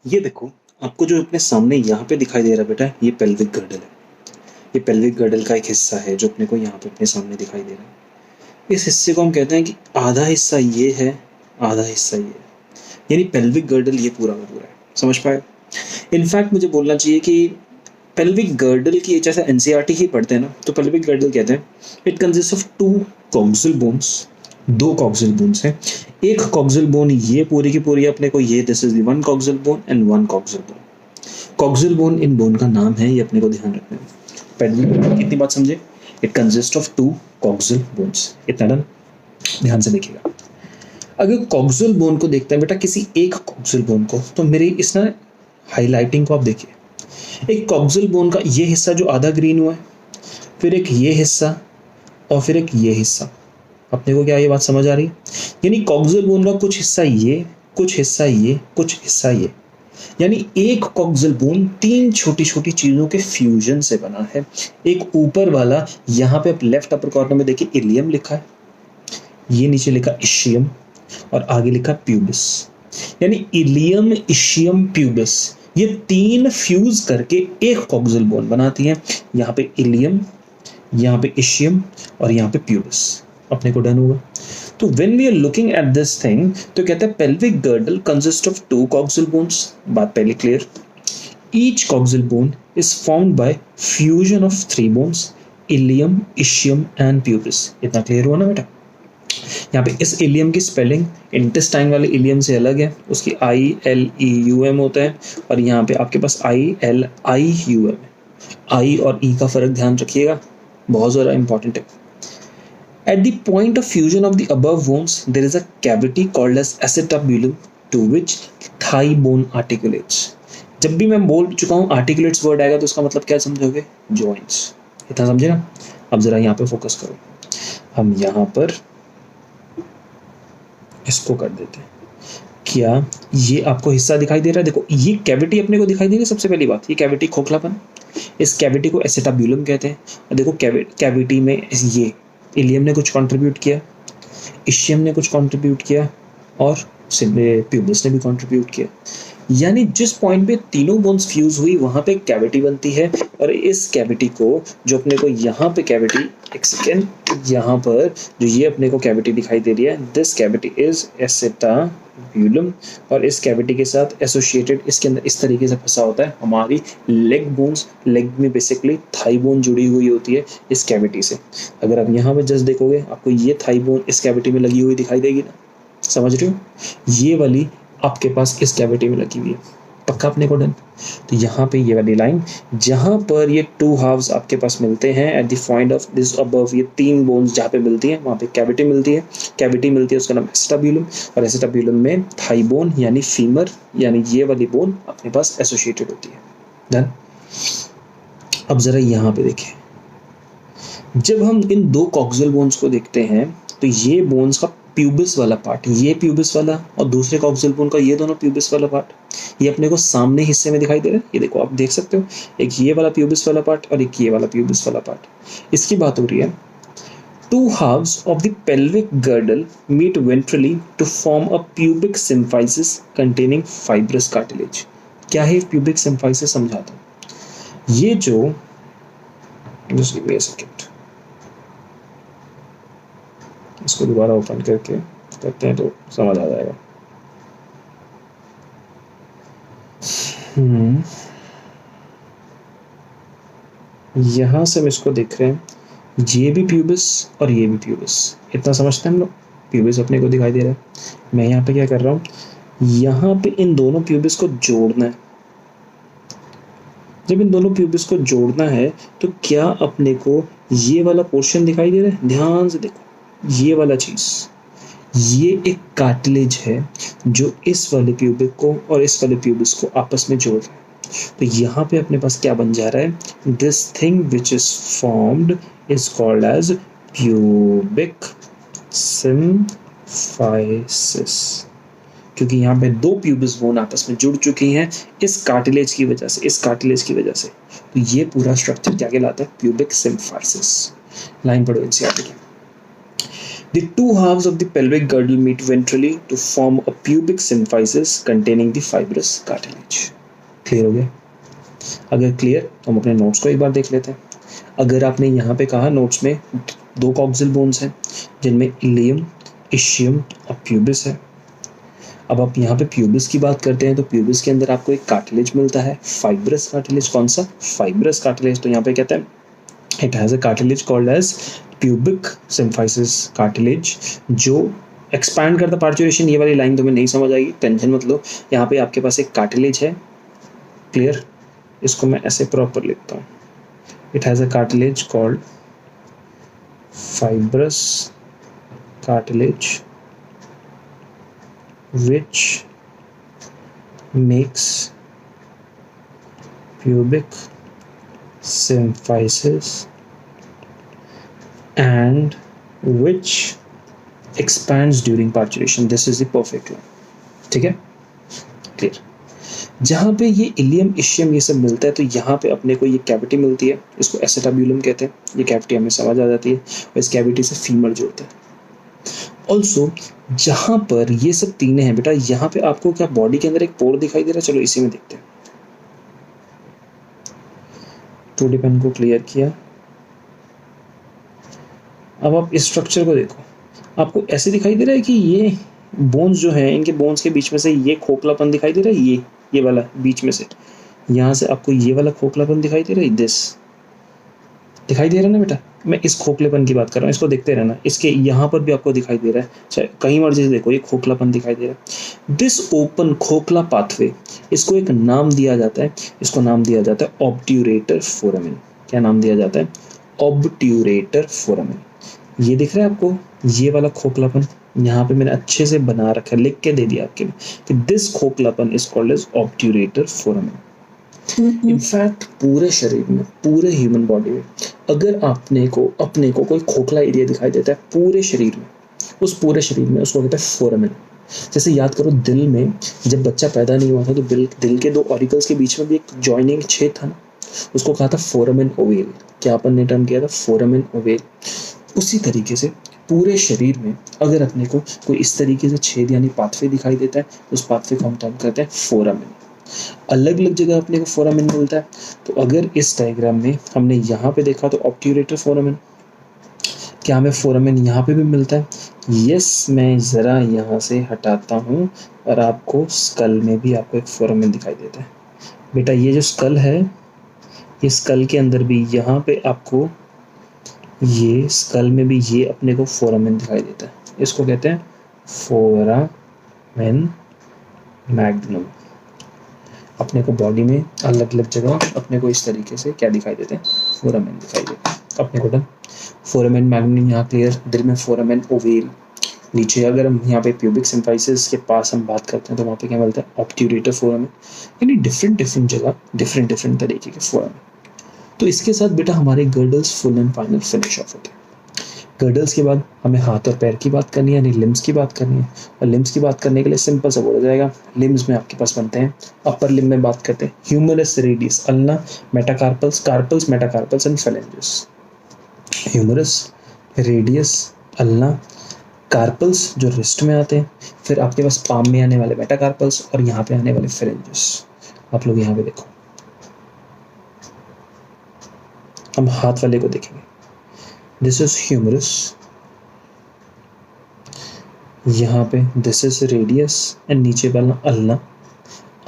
ये देखो आपको जो अपने सामने यहाँ पे दिखाई दे रहा है बेटा, ये पेल्विक गर्डल है। ये पेल्विक गर्डल का एक हिस्सा है जो अपने को यहाँ पे अपने सामने दिखाई दे रहा है। इस हिस्से को हम कहते हैं कि आधा हिस्सा ये है, आधा हिस्सा ये है, यानी पेल्विक गर्डल ये पूरा का पूरा है। समझ पाए? इनफैक्ट मुझे बोलना चाहिए कि पेल्विक गर्डल की, जैसे एनसीईआरटी ही पढ़ते हैं ना, तो पेल्विक गर्डल कहते हैं it consist of two coxal bones. दो कॉक्सिल बोन्स हैं। एक कॉक्सिल बोन ये पूरी की पूरी अपने को, ये this is one coxal bone and one coxal bone. Coxal bone इन बोन का नाम है, ये अपने को ध्यान रखना है। पेल्विक कितनी बात समझे? It consist of two coxal bones. इतना डन? ध्यान से देखिएगा। अगर कॉक्सिल बोन को देखते हैं बेटा, किसी एक कॉक्सिल बोन को, तो मेरी इस ना हाईलाइटिंग को आप देखिए। एक कॉक्सिल बोन का ये हिस्सा जो आधा ग्रीन हुआ है, फिर एक ये हिस्सा और फिर एक ये हिस्सा। अपने को क्या ये बात समझ आ रही है? यानी कॉक्सिल बोन का कुछ हिस्सा ये, कुछ हिस्सा ये, कुछ हिस्सा ये, यानी एक कॉक्सिल बोन तीन छोटी छोटी चीजों के फ्यूजन से बना है। एक ऊपर वाला, यहाँ पे लेफ्ट अपर कॉर्नर में देखिए इलियम लिखा है, ये नीचे लिखा इशियम और आगे लिखा प्यूबिस। यानी इलियम, इशियम, प्यूबिस, ये तीन फ्यूज करके एक कॉक्सिल बोन बनाती है। यहाँ पे इलियम, यहाँ पे इशियम और यहाँ पे प्यूबिस। अपने को डन होगा। तो when we are looking at this thing, तो कहते हैं pelvic girdle consists of two coxal bones। बात पहले clear. Each coxal bone is formed by fusion of three bones, ilium, ischium and pubis। इतना क्लियर हुआ ना बेटा? यहाँ पे इस इलियम की स्पेलिंग इंटेस्टाइन वाले इलियम से अलग है, उसकी ILEUM होता है, और यहाँ पे आपके पास ILIUM है। I और E का फर्क ध्यान रखिएगा, बहुत ज़्यादा इंपॉर्टेंट है। At the point of fusion of the above bones, there is a cavity called as acetabulum to which thigh bone articulates। जब भी मैं बोल चुका हूँ articulates वर्ड आएगा तो उसका मतलब क्या समझोगे? joints। इतना समझे ना? अब जरा यहाँ पे फोकस करो। हम यहाँ पर इसको कर देते हैं। क्या ये आपको हिस्सा दिखाई दे रहा है? देखो ये कैविटी अपने को दिखाई दे रही है। सबसे पहली बात, ये कैविटी खोखलापन, इस कैविटी को एसिटाब्यूलम कहते हैं। और देखो कैविटी में ये इलियम ने कुछ कंट्रीब्यूट किया, इशियम ने कंट्रीब्यूट कंट्रीब्यूट किया और प्यूबिस ने भी कंट्रीब्यूट किया। यानी जिस पॉइंट पे तीनों बोन्स फ्यूज हुई वहां पे कैविटी बनती है, और इस कैविटी को जो अपने को यहाँ पे कैविटी, एक सेकेंड, यहाँ पर जो ये अपने को कैविटी दिखाई दे रही है, दिस कैविटी इज एसिटाब्यूलम, और इस कैविटी के साथ एसोसिएटेड इसके अंदर इस तरीके से फंसा होता है हमारी लेग बोन्स। लेग में बेसिकली थाई बोन जुड़ी हुई होती है इस कैविटी से। अगर आप यहाँ पे जस्ट देखोगे आपको ये थाई बोन इस कैविटी में लगी हुई दिखाई देगी ना, समझ रहे हो? ये वाली आपके पास इस कैविटी में लगी हुई है। पक्का अपने को डन? तो यहाँ पे ये वाली लाइन जहाँ पर ये टू हाफ्स आपके पास मिलते हैं at the point of this above, ये तीन बोन्स जहाँ पे मिलती हैं वहाँ पे कैविटी मिलती है। कैविटी मिलती है, उसका नाम एसिटाब्यूलम, और एसिटाब्यूलम में थाई बोन यानी फीमर यानी ये वाली बोन अपने पास एसोसिएटेड होती है। डन? अब जरा यहाँ पे देखें, जब हम इन दो कॉक्सियल बोन्स को देखते हैं तो ये बोन्स का प्यूबिस वाला पार्ट, ये प्यूबिस वाला, और दूसरे कॉक्सियल बोन का ये दोनों प्यूबिस वाला पार्ट, ये अपने को सामने हिस्से में दिखाई दे रहा है। ये देखो आप देख सकते हो, एक ये वाला प्यूबिस वाला पार्ट और एक ये वाला प्यूबिस वाला पार्ट। इसकी बात हो रही है। Two halves of the pelvic girdle meet ventrally to form a pubic symphysis containing fibrous cartilage. क्या है प्यूबिक सिम्फाइसिस? समझाता हूँ। ये जो, just give me a second, इसको दोबारा ओपन करके करते हैं तो समझ आ जाएगा। यहाँ से हम इसको देख रहे हैं, ये भी प्यूबिस और ये भी प्यूबिस। इतना समझते हैं हम लोग? प्यूबिस अपने को दिखाई दे रहा है। मैं यहाँ पे क्या कर रहा हूँ, यहाँ पे इन दोनों प्यूबिस को जोड़ना है। जब इन दोनों प्यूबिस को जोड़ना है तो क्या अपने को ये वाला पोर्शन दिखाई दे रहा है? ध्यान से देखो, ये वाला चीज, ये एक कार्टिलेज है जो इस वाले प्यूबिक को और इस वाले प्यूबिस को आपस में जोड़ रहा है। तो यहाँ पे अपने पास क्या बन जा रहा है? This thing which is formed is called as pubic symphysis. Symphysis, क्योंकि यहाँ पे दो प्यूबिस बोन आपस में जुड़ चुकी हैं इस कार्टिलेज की वजह से, इस कार्टिलेज की वजह से। तो ये पूरा स्ट्रक्चर क्या कहलाता है? Pubic symphysis. लाइन पढ़ो एनसीईआरटी की। The two halves of the pelvic girdle meet ventrally to form a pubic symphysis containing the fibrous cartilage. Clear हो गया? अगर क्लियर तो हम अपने नोट्स को एक बार देख लेते हैं। अगर आपने यहाँ पे कहा नोट्स में दो कॉक्सिल बोन्स हैं जिनमें इलियम, इशियम और प्यूबिस है। अब आप यहाँ पे प्यूबिस की बात करते हैं तो प्यूबिस के अंदर आपको एक कार्टिलेज मिलता है, फाइब्रस कार्टिलेज। कौन सा? Fibrous cartilage. तो यहाँ पे कहते हैं it has a cartilage called as pubic symphysis cartilage, जो एक्सपैंड करता पार्चुरेशन। ये वाली लाइन तुम्हें नहीं समझ आएगी, टेंशन मत लो। यहाँ पे आपके पास एक कार्टिलेज है, क्लियर? इसको मैं ऐसे प्रॉपर लिखता हूँ। It has a cartilage called fibrous cartilage which makes pubic symphysis and which expands during parturition. This is the perfect line. ठीक है? क्लियर? जहाँ पे ये इलियम, इशियम ये सब मिलता है तो यहाँ पे अपने को ये कैविटी मिलती है, इसको एसेटाब्यूलम कहते हैं। ये कैविटी हमें समझ आ जाती है और इस कैविटी से फीमर जुड़ता है। ऑल्सो जहाँ पर ये सब तीनों हैं बेटा, यहाँ पे आपको क्या बॉडी के अंदर एक पोर दिखाई दे रहा है? चलो इसी में देखते हैं। 2D पेन को क्लियर किया। अब आप इस स्ट्रक्चर को देखो, आपको ऐसे दिखाई दे रहा है कि ये बोन्स जो हैं, इनके बोन्स के बीच में से ये खोखलापन दिखाई दे रहा है, ये वाला बीच में से, यहाँ से आपको ये वाला खोखलापन दिखाई दे रहा है, दिस दिखाई दे रहा है ना बेटा? मैं इस खोखलेपन की बात कर रहा हूँ, इसको देखते रहना। इसके यहाँ पर भी आपको दिखाई दे रहा है, चाहे कहीं मर्जी से देखो, ये खोखलापन दिखाई दे रहा है। दिस ओपन खोखला पाथवे, इसको एक नाम दिया जाता है, इसको नाम दिया जाता है ऑब्ट्यूरेटर फोरामेन। क्या नाम दिया जाता है? Obturator foramen. ये दिख रहा है आपको, ये वाला खोखलापन यहाँ पे मैंने अच्छे से बना रखा है, लिख के दे दिया आपके लिए कि दिस खोखलापन is called as obturator foramen. In fact पूरे शरीर में, पूरे ह्यूमन बॉडी में अगर अपने को कोई खोखला एरिया दिखाई देता है पूरे शरीर में, उस पूरे शरीर में उसको कहते हैं फोरामेन। जैसे याद करो, दिल में जब बच्चा पैदा नहीं हुआ था तो दिल के दो ऑरिकल्स के बीच में भी एक जॉइनिंग छेद था ना, उसको कहा था फोरामेन ओवेल। क्या अपन ने टर्म किया था? Foramen ovale. उसी तरीके से पूरे शरीर में अगर अपने को कोई इस तरीके से छेद यानी पाथवे दिखाई देता है तो उस पाथवे को हम टर्म करते हैं फोरामेन। अलग अलग जगह अपने को फोरामेन मिलता है। तो अगर इस डायग्राम में हमने यहाँ पे देखा तो ऑब्ट्यूरेटर फोरामेन, क्या हमें फोरामेन यहाँ पे भी मिलता है? यस, मैं ज़रा यहाँ से हटाता हूँ और आपको स्कल में भी आपको एक फोरामेन दिखाई देता है। बेटा ये जो स्कल है, ये स्कल के अंदर भी यहाँ पे आपको ये स्कल में भी ये अपने को फोरामेन दिखाई देता है। इसको कहते हैं फोरामेन मैग्नम। अपने को बॉडी में अलग अलग जगह अपने को इस तरीके से क्या दिखाई देते हैं? फोरामेन दिखाई देते हैं। अपने को डन। फोरामेन मैग्नम यहाँ क्लियर। दिल में फोरामेन ओवेल। नीचे अगर हम यहाँ पे प्यूबिक सिम्फाइसिस के पास हम बात करते हैं तो वहाँ पे क्या मिलता है? Obturator foramen. यानी डिफरेंट जगह डिफरेंट तरीके के फोरामेन। तो इसके साथ बेटा हमारे girdles full and final finish off होते हैं। गर्डल्स के बाद हमें हाथ और पैर की बात करनी है, यानी लिम्स की बात करनी है। और लिम्स की बात करने के लिए सिंपल सा बोला जाएगा, लिम्स में आपके पास बनते हैं। अपर लिम्ब में बात करते हैं humerus, radius, ulna, metacarpals, carpals, metacarpals and phalanges. Humerus, radius, ulna, carpals जो रिस्ट में आते हैं, फिर आपके पास पाम में आने वाले मेटाकार्पल्स और यहाँ पे आने वाले फेलेंजेस। आप लोग यहाँ पे देखो, हम हाथ वाले को देखेंगे। दिस इज ह्यूमरस, यहाँ पे दिस इज रेडियस एंड नीचे वाला अल्ना।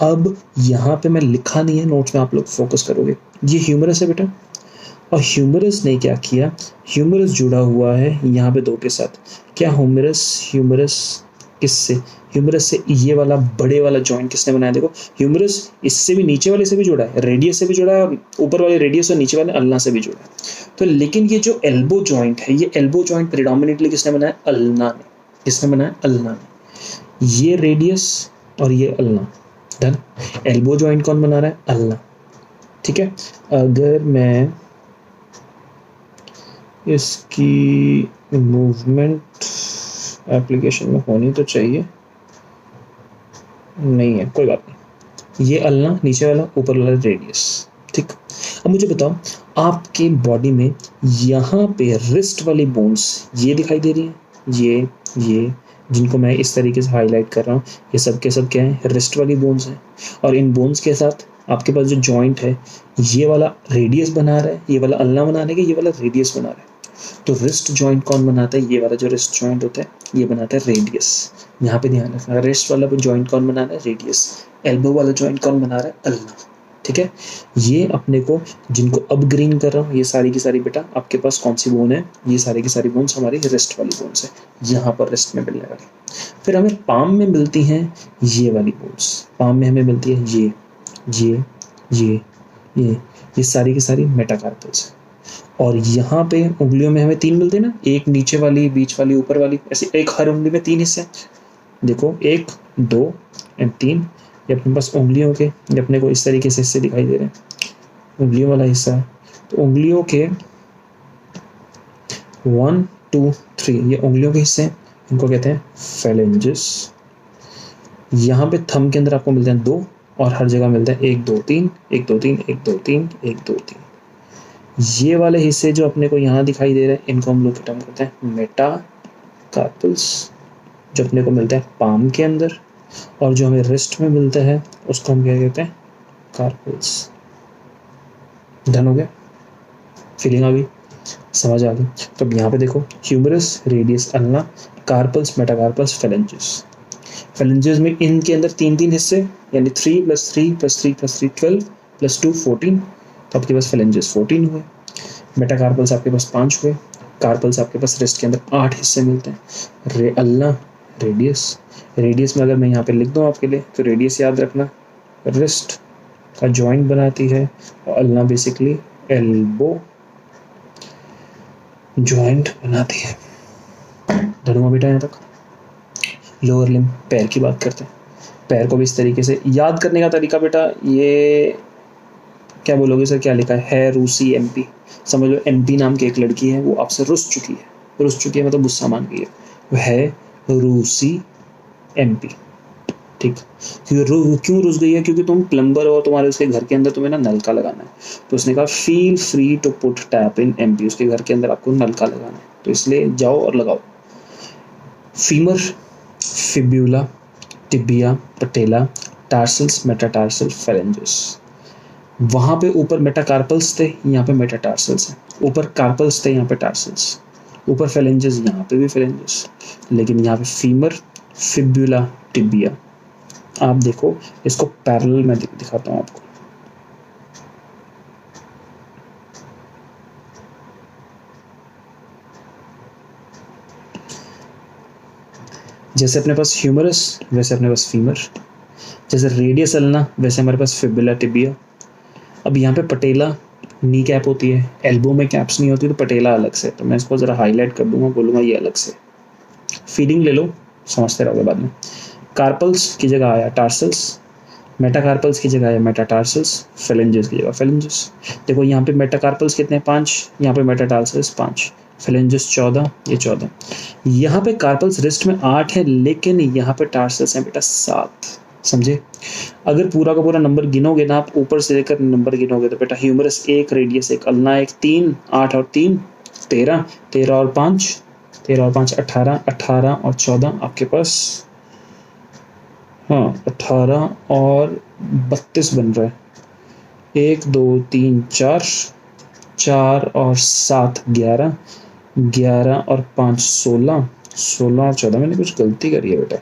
अब यहाँ पे मैं लिखा नहीं है, नोट्स में आप लोग फोकस करोगे। ये ह्यूमरस है बेटा, और ह्यूमरस ने क्या किया? ह्यूमरस जुड़ा हुआ है यहाँ पे दो के साथ। क्या ह्यूमरस किससे? ह्यूमरस से ये वाला बड़े वाला जॉइंट किसने बनाया? देखो, ह्यूमरस इससे भी नीचे वाले से भी जुड़ा है, रेडियस से भी जुड़ा है, और ऊपर वाले रेडियस और नीचे वाले अल्ना से भी जुड़ा है। तो लेकिन ये जो एल्बो जॉइंट है, ये एल्बो जॉइंट प्रिडोमिनेटली किसने बनाया? अल्ना ने। किसने बनाया? अल्ना ने। ये रेडियस और ये अल्ना, डन। एल्बो जॉइंट कौन बना रहा है? अल्ना। ठीक है। अगर मैं इसकी मूवमेंट एप्लीकेशन में होनी तो चाहिए, नहीं है, कोई बात नहीं। ये अल्ना नीचे वाला, ऊपर वाला रेडियस, ठीक। अब मुझे बताओ, आपके बॉडी में यहाँ पे रिस्ट वाली बोन्स ये दिखाई दे रही हैं, ये जिनको मैं इस तरीके से हाईलाइट कर रहा हूँ, ये सब के सब क्या है, रिस्ट वाली बोन्स हैं। और इन बोन्स के साथ आपके पास जो जॉइंट है, ये वाला रेडियस बना रहा है, ये वाला अल्ना बना रहा है, ये वाला रेडियस बना रहा है। तो रिस्ट जॉइंट कौन बनाता है, ये वाला जो रिस्ट जॉइंट होता है ये बनाता है रेडियस। यहाँ पे ध्यान रखना, रिस्ट वाला जॉइंट कौन बना रहा है, रेडियस। एल्बो वाला जॉइंट कौन बना रहा है, अल्ना, ठीक है। ये अपने को जिनको अब ग्रीन कर रहा हूँ, ये सारी की सारी बेटा आपके पास कौन सी बोन है, ये सारी की सारी बोन्स हमारी रिस्ट वाली बोन्स है, यहाँ पर रिस्ट में मिलने वाली। फिर हमें पाम में मिलती हैं ये वाली बोन्स, पाम में हमें मिलती है ये सारी की सारी मेटाकार्पल्स है। और यहाँ पे उंगलियों में हमें 3 मिलते हैं ना, एक नीचे वाली, बीच वाली, ऊपर वाली, ऐसे एक हर उंगली में 3 हिस्से। देखो 1 2 एंड 3, ये अपने पास उंगलियों के, ये अपने को इस तरीके से हिस्से दिखाई दे रहे हैं, उंगलियों वाला हिस्सा है। तो उंगलियों के 1 2 3 ये उंगलियों के हिस्से हैं, इनको कहते हैं फेलेंजेस। यहाँ पे थंब के अंदर आपको मिलते हैं 2, और हर जगह मिलता है 1 2 3 1 2 3 1 2 3 1 2 3। ये वाले हिस्से जो अपने को यहाँ दिखाई दे रहे हैं, इनको हम लोग टर्म करते हैं मेटाकार्पल्स, जो अपने को मिलता है पाम के अंदर। और जो हमें रिस्ट में मिलता है उसको हम क्या कहते हैं, कार्पल्स। डन हो गया, फीलिंग आ गई, समझ आ गई। तो अब यहाँ पे देखो, humerus, radius, ulna, carpals, metacarpals, phalanges. Phalanges में इनके अंदर 3 हिस्से, यानी 3 + 3 + 3 + 3 12 + 2 14। तो आपके पास फेलेंजेस 14 हुए। मेटाकार्पल्स आपके पास 5 हुए। कार्पल्स आपके पास रिस्ट के अंदर 8 हिस्से मिलते हैं। अल्ना, रेडियस, रेडियस में अगर मैं यहाँ पे लिख दूँ आपके लिए, तो रेडियस याद रखना रिस्ट का जॉइंट बनाती है, और अल्ना बेसिकली एल्बो जॉइंट बनाती है। धनुआ बेटा यहाँ तक। लोअर लिम्ब, पैर की बात करते हैं। पैर को भी इस तरीके से याद करने का तरीका बेटा, ये क्या बोलोगे सर, क्या लिखा है रूसी MP। समझ लो MP नाम की एक लड़की है, वो आपसे रुस चुकी है, मतलब गुस्सा मान गई है, वो है रूसी MP, ठीक। क्यों रुस गई है, क्योंकि तुम प्लम्बर हो, तुम्हारे उसके घर के अंदर तुम्हें ना नलका लगाना है। तो उसने कहा feel free to put tap in MP, उसके घर के अंदर आपको नलका लगाना है, तो इसलिए जाओ और लगाओ। फीमर, फिब्यूला, टिबिया, पटेला, टार्सल्स, मेटाटार्सल, फेलेंजेस। वहाँ पे ऊपर मेटाकार्पल्स थे, यहाँ पे मेटाटार्सल्स हैं। ऊपर कार्पल्स थे, यहाँ पे टार्सल्स। ऊपर फेलेंजेस, यहाँ पे भी फेलेंजेस। लेकिन यहाँ पे फीमर, फिब्यूला, टिबिया। आप देखो इसको पैरेलल में दिखाता हूँ आपको। जैसे अपने पास ह्यूमरस, वैसे अपने पास फीमर। जैसे रेडियस अल्ना, वैसे हमारे पास फिब्यूला, टिबिया। अब यहाँ पे पटेला नी कैप होती है, एल्बो में कैप्स नहीं होती, तो पटेला अलग से। तो मैं इसको ज़रा हाईलाइट कर दूंगा, बोलूँगा ये अलग से। फीडिंग ले लो, समझते रहोगे बाद में। कार्पल्स की जगह आया टार्सल्स, मेटाकार्पल्स की जगह आया मेटाटार्सल्स, फेलेंजेस की जगह फेलेंजेस। देखो यहाँ पे मेटाकार्पल्स कितने, 5, यहाँ पे मेटाटार्सल्स 5, फेलेंजेस 14, ये 14। यहाँ पे कार्पल्स रिस्ट में 8 है, लेकिन यहाँ पे टार्सल्स हैं बेटा 7, समझे। अगर पूरा का पूरा नंबर गिनोगे ना आप, ऊपर से लेकर नंबर गिनोगे, तो बेटा ह्यूमरस 1, रेडियस 1, अल्ना 1, 3, 8 और 3 13, 13 और 5 18, 18 और 14 आपके पास, हाँ 18 और 32 बन रहा है। 1 2 3 4, 4 और 7 11, 11 और 5 16, 16 और 14। मैंने कुछ गलती करी है बेटा,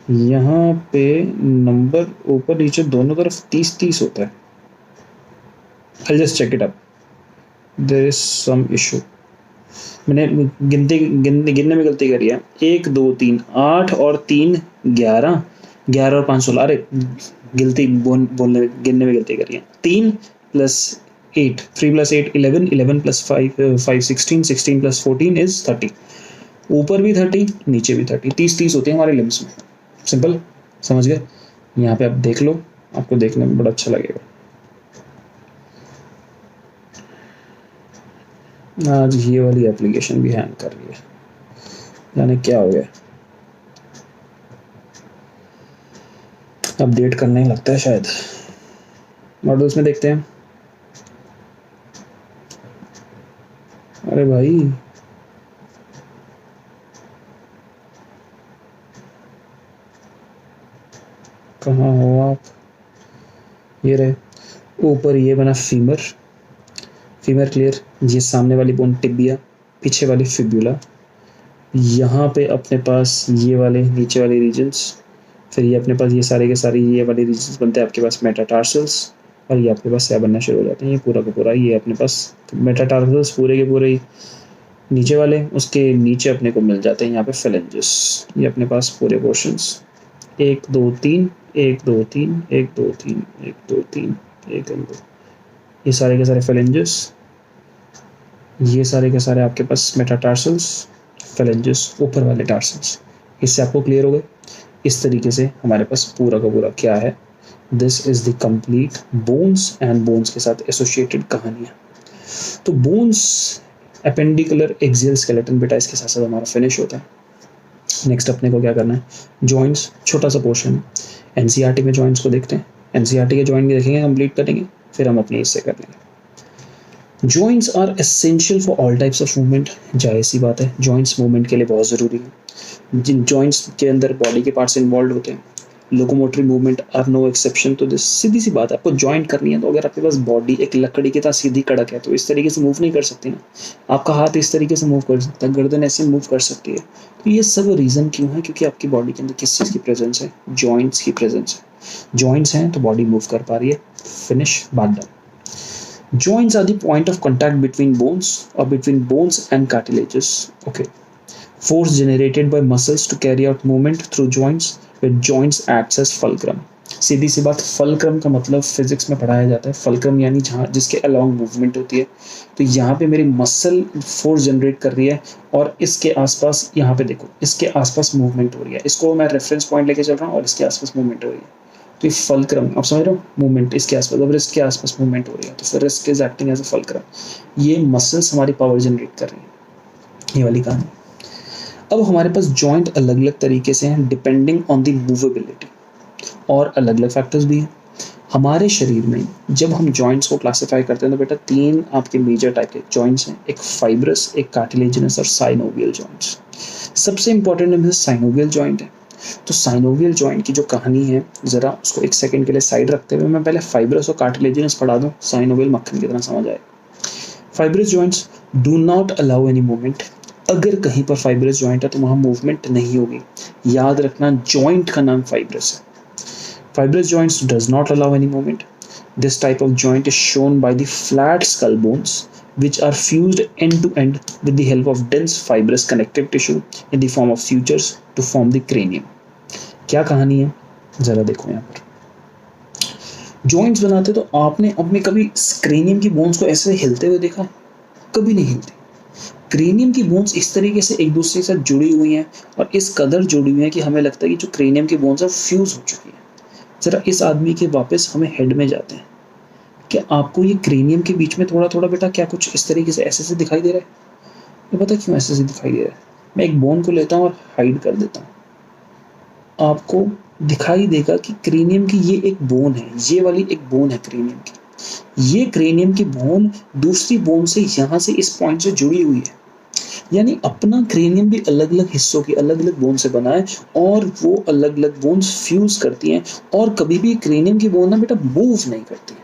यहाँ पे नंबर ऊपर नीचे दोनों तरफ 30 होता है। I'll just check it up. There is some issue. मैंने गिनने में गलती करी है। 1 2 3 8 और 3 11, 11 और 5 16। अरे गिनने में गलती करी है। 3 + 8, 3 + 8 11, 11 + 5 16, 16 + 14 is 30। ऊपर भी 30, नीचे भी 30, 30 होते हैं हमारे लिम्स में। सिंपल, समझ गए। यहाँ पे आप देख लो, आपको देखने में बड़ा अच्छा लगेगा। आज ये वाली एप्लीकेशन भी हैंग कर रही है, जाने क्या हो गया, अपडेट करने लगता है शायद। मॉडल्स में देखते हैं। अरे भाई कहाँ हो आप, ये रहे ऊपर, ये बना फीमर, फीमर क्लियर, ये सामने वाली बोन टिबिया, पीछे वाली फिब्यूला, यहाँ पे अपने पास ये वाले नीचे वाले रीजन्स, फिर ये अपने पास ये सारे के सारे ये वाले रीजन्स बनते हैं आपके पास मेटाटार्सल्स, और ये आपके पास क्या बनना शुरू हो जाते हैं, ये पूरा का पूरा ये अपने पास मेटाटार्सल्स पूरे के पूरे नीचे वाले, उसके नीचे अपने को मिल जाते हैं यहाँ पे फेलेंजेस, ये अपने पास पूरे पोर्शंस 1 2 3 1 2 3 1 2 3 1 2 3 1 2, ये सारे के सारे फेलेंजेस, ये सारे के सारे आपके पास मेटाटार्सल्स, फेलेंजेस ऊपर वाले टार्सल्स। इससे आपको क्लियर हो गए। इस तरीके से हमारे पास पूरा का पूरा क्या है, this is the complete bones and bones के साथ एसोसिएटेड कहानियाँ। तो बोन्स अपेंडिकुलर एक्सियल स्केलेटन बेटा इसके साथ साथ हमारा फिनिश होता है। नेक्स्ट अपने को क्या करना है, जॉइंट्स छोटा सा पोर्शन है, एनसीईआरटी में जॉइंट्स को देखते हैं, एनसीईआरटी के जॉइंट देखेंगे, कंप्लीट करेंगे, फिर हम अपने इससे कर लेंगे। Joints are essential for all types of movement, जाहिर सी बात है जॉइंट्स मूवमेंट के लिए बहुत ज़रूरी है। जिन जॉइंट्स के अंदर बॉडी के पार्ट्स इन्वॉल्व होते हैं, locomotory movement are no exception to this. सीधी सी बात है, आपको जॉइंट करनी है तो अगर आपके पास बॉडी एक लकड़ी की तरह सीधी कड़क है तो इस तरीके से मूव नहीं कर सकती ना, आपका हाथ इस तरीके से मूव कर सकता है, गर्दन ऐसे मूव कर सकती है। तो ये सब रीज़न क्यों है, क्योंकि आपकी बॉडी के अंदर किस चीज़ की प्रेजेंस है, जॉइंट्स की प्रेजेंस है। जॉइंट्स हैं तो बॉडी मूव कर पा रही है, फिनिश, बात done. Joints are the point of contact between bones or between bones and cartilages. Okay. Force generated by muscles to carry out movement through joints, where joints acts as fulcrum. सीधी सी बात, fulcrum का मतलब physics में पढ़ाया जाता है, fulcrum यानी जहाँ जिसके अलॉन्ग मूवमेंट होती है। तो यहाँ पे मेरी मसल फोर्स जनरेट कर रही है और इसके आसपास, यहाँ पे देखो इसके आसपास मूवमेंट हो रही है, इसको मैं रेफरेंस पॉइंट लेके चल रहा हूँ और इसके आसपास मूवमेंट हो रही है। तो ये फलक्रम, आप समझ रहे हो, मूवमेंट इसके आसपास, अब रिस्ट के आसपास मूवमेंट हो रही है तो फिर wrist is acting as a fulcrum. ये मसल्स हमारी पावर जनरेट कर रही है, ये वाली कहानी। अब हमारे पास जॉइंट अलग अलग तरीके से हैं डिपेंडिंग ऑन द मूवेबिलिटी, और अलग अलग फैक्टर्स भी हैं हमारे शरीर में। जब हम जॉइंट्स को क्लासिफाई करते हैं तो बेटा 3 आपके मेजर टाइप के जॉइंट्स हैं, एक फाइब्रस, एक कार्टिलेजिनस और साइनोवियल जॉइंट्स। सबसे इंपॉर्टेंट इनमें साइनोवियल जॉइंट है। तो साइनोवियल जॉइंट की जो कहानी है, ज़रा उसको एक सेकंड के लिए साइड रखते हुए मैं पहले फाइब्रस और कार्टिलेजिनस पढ़ा दूँ, साइनोवियल मक्खन की तरह समझ आए। Fibrous joints do not allow any movement. अगर कहीं पर फाइब्रस जॉइंट है तो वहाँ मूवमेंट नहीं होगी। याद रखना, जॉइंट का नाम फाइब्रस है। Fibrous joints does not allow any movement. This type of joint is shown by the flat skull bones, which are fused end to end with the help of dense fibrous connective tissue in the form of sutures to form the cranium. क्या कहानी है, जरा देखो यहाँ पर। Joints बनाते तो आपने अपने कभी क्रेनियम की बोन्स को ऐसे हिलते हुए देखा? कभी नहीं हिलते। क्रेनियम की बोन्स इस तरीके से एक दूसरे के साथ जुड़ी हुई हैं और इस कदर जुड़ी हुई हैं कि हमें लगता है कि जो क्रेनियम की बोन्स है फ्यूज हो चुकी है। जरा इस आदमी के वापस हमें हेड में जाते हैं। क्या आपको ये क्रेनियम के बीच में थोड़ा थोड़ा बेटा क्या कुछ इस तरीके से ऐसे से दिखाई दे रहा है? ये पता क्यों ऐसे से दिखाई दे रहा है? मैं एक बोन को लेता हूँ और हाइड कर देता हूँ, आपको दिखाई देगा कि क्रेनियम की ये एक बोन है, ये वाली एक बोन है क्रेनियम की। ये क्रेनियम की बोन दूसरी बोन से यहाँ से इस पॉइंट से जुड़ी हुई है, यानी अपना क्रेनियम भी अलग अलग हिस्सों की अलग अलग बोन से बना है और वो अलग अलग बोन्स फ्यूज करती हैं। और कभी भी क्रेनियम की बोन ना बेटा मूव नहीं करती है,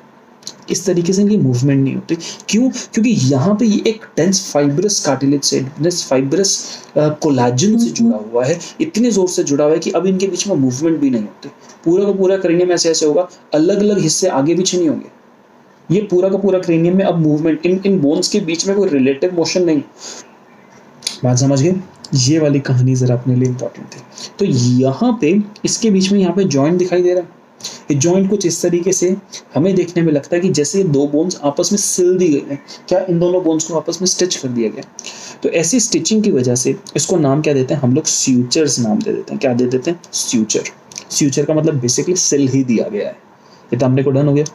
इस तरीके से इनकी मूवमेंट नहीं होती। क्यों? क्योंकि यहाँ पे ये एक डेंस फाइब्रस कार्टिलेज से, डेंस फाइब्रस कोलाजन से जुड़ा हुआ है, इतने जोर से जुड़ा हुआ है कि अब इनके बीच में मूवमेंट भी नहीं होती। पूरा का पूरा क्रेनियम ऐसे ऐसे होगा, अलग अलग हिस्से आगे पीछे नहीं होंगे। ये पूरा का पूरा क्रेनियम में अब मूवमेंट, इन बोन्स के बीच में कोई रिलेटिव मोशन नहीं। बात समझ गए? ये वाली कहानी जरा अपने लिए इंपॉर्टेंट थी। तो यहाँ पे इसके बीच में यहाँ पे जॉइंट दिखाई दे रहा है। ये जॉइंट कुछ इस तरीके से हमें देखने में लगता है कि जैसे 2 बोन्स आपस में सिल दी गई हैं। क्या इन दोनों बोन्स को आपस में स्टिच कर दिया गया? तो ऐसी स्टिचिंग की वजह से इसको नाम क्या देते हैं हम लोग? स्यूचर्स नाम दे देते हैं। क्या दे देते हैं? स्यूचर। स्यूचर का मतलब बेसिकली सिल ही दिया गया है। ये तो हमने को डन हो गया,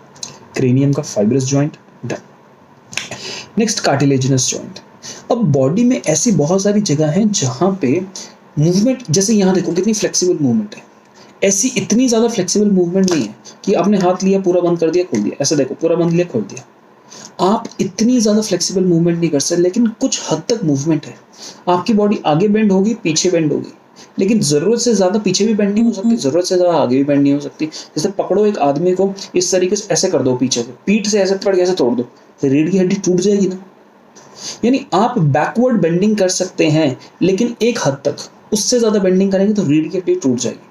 क्रेनियम का fibrous joint done. Next cartilaginous joint. अब बॉडी में ऐसी बहुत सारी जगह हैं जहाँ पे मूवमेंट, जैसे यहाँ देखो कितनी फ्लेक्सिबल मूवमेंट है, ऐसी इतनी ज़्यादा फ्लेक्सिबल मूवमेंट नहीं है कि आपने हाथ लिया पूरा बंद कर दिया खोल दिया, ऐसा देखो पूरा बंद लिया खोल दिया, आप इतनी ज़्यादा फ्लेक्सिबल मूवमेंट नहीं कर सकते, लेकिन कुछ हद तक मूवमेंट है। आपकी बॉडी आगे बेंड होगी पीछे बेंड होगी, लेकिन ज़रूरत से ज़्यादा पीछे भी बेंड नहीं हो सकती, ज़रूरत से ज़्यादा आगे भी बेंड नहीं हो सकती। जैसे पकड़ो एक आदमी को इस तरीके से ऐसे कर दो पीछे से, पीठ से ऐसे पकड़ के ऐसे तोड़ दो, तो रीढ़ की हड्डी टूट जाएगी ना। यानी आप बैकवर्ड बेंडिंग कर सकते हैं, लेकिन एक हद तक, उससे ज़्यादा बेंडिंग करेंगे तो रीढ़ की हड्डी टूट जाएगी।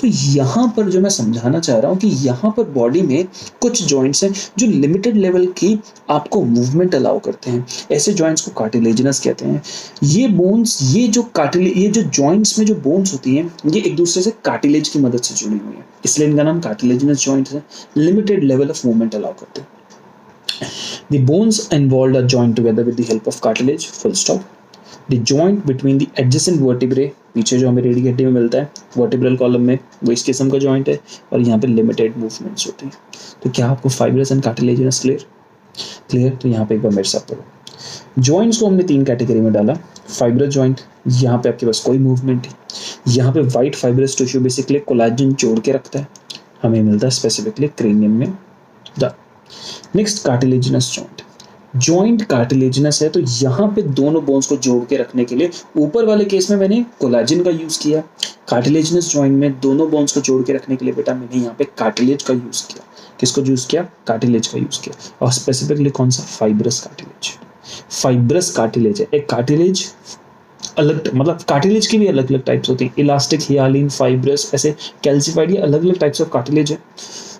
तो यहाँ पर जो मैं समझाना चाह रहा हूँ कि यहाँ पर बॉडी में कुछ जॉइंट्स हैं जो लिमिटेड लेवल की आपको मूवमेंट अलाउ करते हैं। ऐसे जॉइंट्स को कार्टिलेजिनस कहते हैं। ये बोन्स, ये जो जॉइंट्स में जो बोन्स होती हैं, ये एक दूसरे से कार्टिलेज की मदद से जुड़ी हुई हैं, इसलिए इनका नाम कार्टिलेजिनस जॉइंट्स है। Limited level of movement allow करते हैं। The bones involved are joined together with the help of cartilage, full stop. The joint between the adjacent vertebrae, पीछे जो हमें रीढ़ की हड्डी में मिलता है वर्टिब्रल कॉलम में, वो इस किस्म का जॉइंट है, और यहाँ पे लिमिटेड मूवमेंट्स होती हैं। तो क्या आपको फाइब्रस एंड कार्टिलेजिनस क्लियर? तो यहाँ पे एक बार मेरे साथ पढ़ो। जॉइंट्स को हमने 3 कैटेगरी में डाला। फाइब्रस जॉइंट, यहाँ पे आपके पास कोई मूवमेंट नहीं, यहाँ पे white fibrous tissue basically collagen जोड़ के रखता है, हमें मिलता है स्पेसिफिकली क्रेनियम में। नेक्स्ट कार्टिलेजिनस जॉइंट कार्टिलेजिनस है, तो यहाँ पे दोनों बोन्स को जोड़ के रखने के लिए, ऊपर वाले केस में मैंने कोलेजन का यूज किया, कार्टिलेजिनस जॉइंट में दोनों बोन्स को जोड़ के रखने के लिए बेटा मैंने यहाँ पे कार्टिलेज का यूज किया। किसको यूज किया? कार्टिलेज का यूज किया। और स्पेसिफिकली कौन सा? फाइब्रस कार्टिलेज है। एक कार्टिलेज अलग, मतलब कार्टिलेज की भी अलग अलग टाइप्स होती हैं, इलास्टिक, हियालिन, फाइब्रस, ऐसे कैल्सिफाइड, ये अलग अलग टाइप्स ऑफ कार्टिलेज है।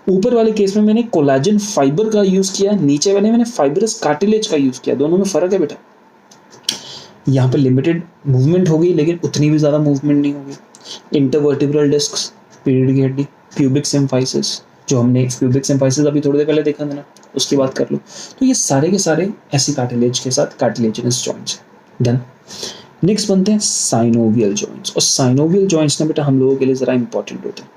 ऊपर वाले केस में मैंने कोलेजन फाइबर का यूज किया, नीचे वाले मैंने फाइब्रस कार्टिलेज का यूज किया। दोनों में फर्क है बेटा। यहाँ पे लिमिटेड मूवमेंट होगी, लेकिन उतनी भी ज्यादा मूवमेंट नहीं होगी। इंटरवर्टिब्रल डिस्क्स, रीढ़ की हड्डी, प्यूबिक सिम्फाइसिस, जो हमने प्यूबिक सिम्फाइसिस अभी थोड़ी देर पहले देखा था ना, उसकी बात कर लो। तो ये सारे के सारे ऐसी कार्टिलेज के साथ कार्टिलेजिनस जॉइंट्स। डन। नेक्स्ट बनते हैं साइनोवियल जॉइंट्स। और साइनोवियल जॉइंट्स ना बेटा हम लोगों के लिए ज़रा इंपॉर्टेंट होते हैं।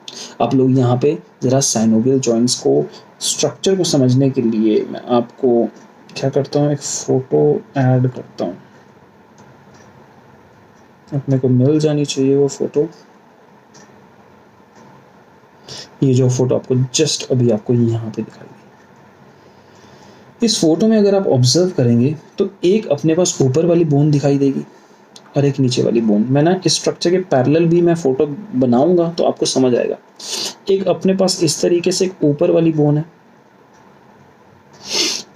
आप लोग यहाँ पे ज़रा साइनोवियल जॉइंट्स को, स्ट्रक्चर को समझने के लिए मैं आपको क्या करता हूँ, एक फ़ोटो ऐड करता हूँ, अपने को मिल जानी चाहिए वो फ़ोटो। ये जो फ़ोटो आपको जस्ट अभी आपको यहाँ पे दिखाई दी, इस फोटो में अगर आप ऑब्जर्व करेंगे तो एक अपने पास ऊपर वाली बोन दिखाई देगी और एक नीचे वाली बोन। मैं ना इस स्ट्रक्चर के पैरेलल भी मैं फोटो बनाऊंगा तो आपको समझ आएगा। एक अपने पास इस तरीके से एक ऊपर वाली बोन है,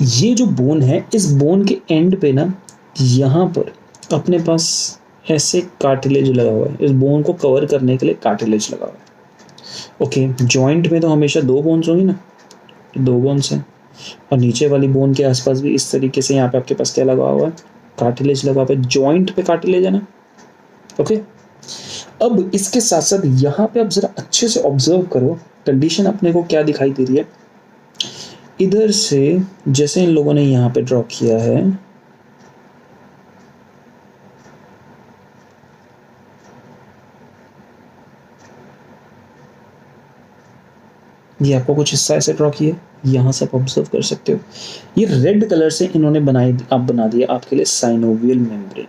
ये जो बोन है, इस बोन के एंड पे ना यहाँ पर अपने पास ऐसे कार्टिलेज लगा हुआ है। इस बोन को कवर करने के लिए कार्टिलेज लगा हुआ है। ओके, जॉइंट में तो हमेशा 2 बोन्स होंगी ना, 2 बोन्स हैं, और नीचे वाली बोन के आसपास भी इस तरीके से यहाँ पे आपके पास क्या लगा हुआ है, कार्टिलेज लगा हुआ है। जॉइंट पे कार्टिलेज है ना। ओके, अब इसके साथ साथ यहाँ पे आप जरा अच्छे से ऑब्जर्व करो, कंडीशन अपने को क्या दिखाई दे रही है। इधर से जैसे इन लोगों ने यहाँ पे ड्रॉ किया है, ये आपको कुछ हिस्सा ऐसे ड्रॉ किया, यहाँ से आप ऑब्जर्व कर सकते हो। ये रेड कलर से इन्होंने बना दिया आपके लिए साइनोवियल मेम्ब्रेन।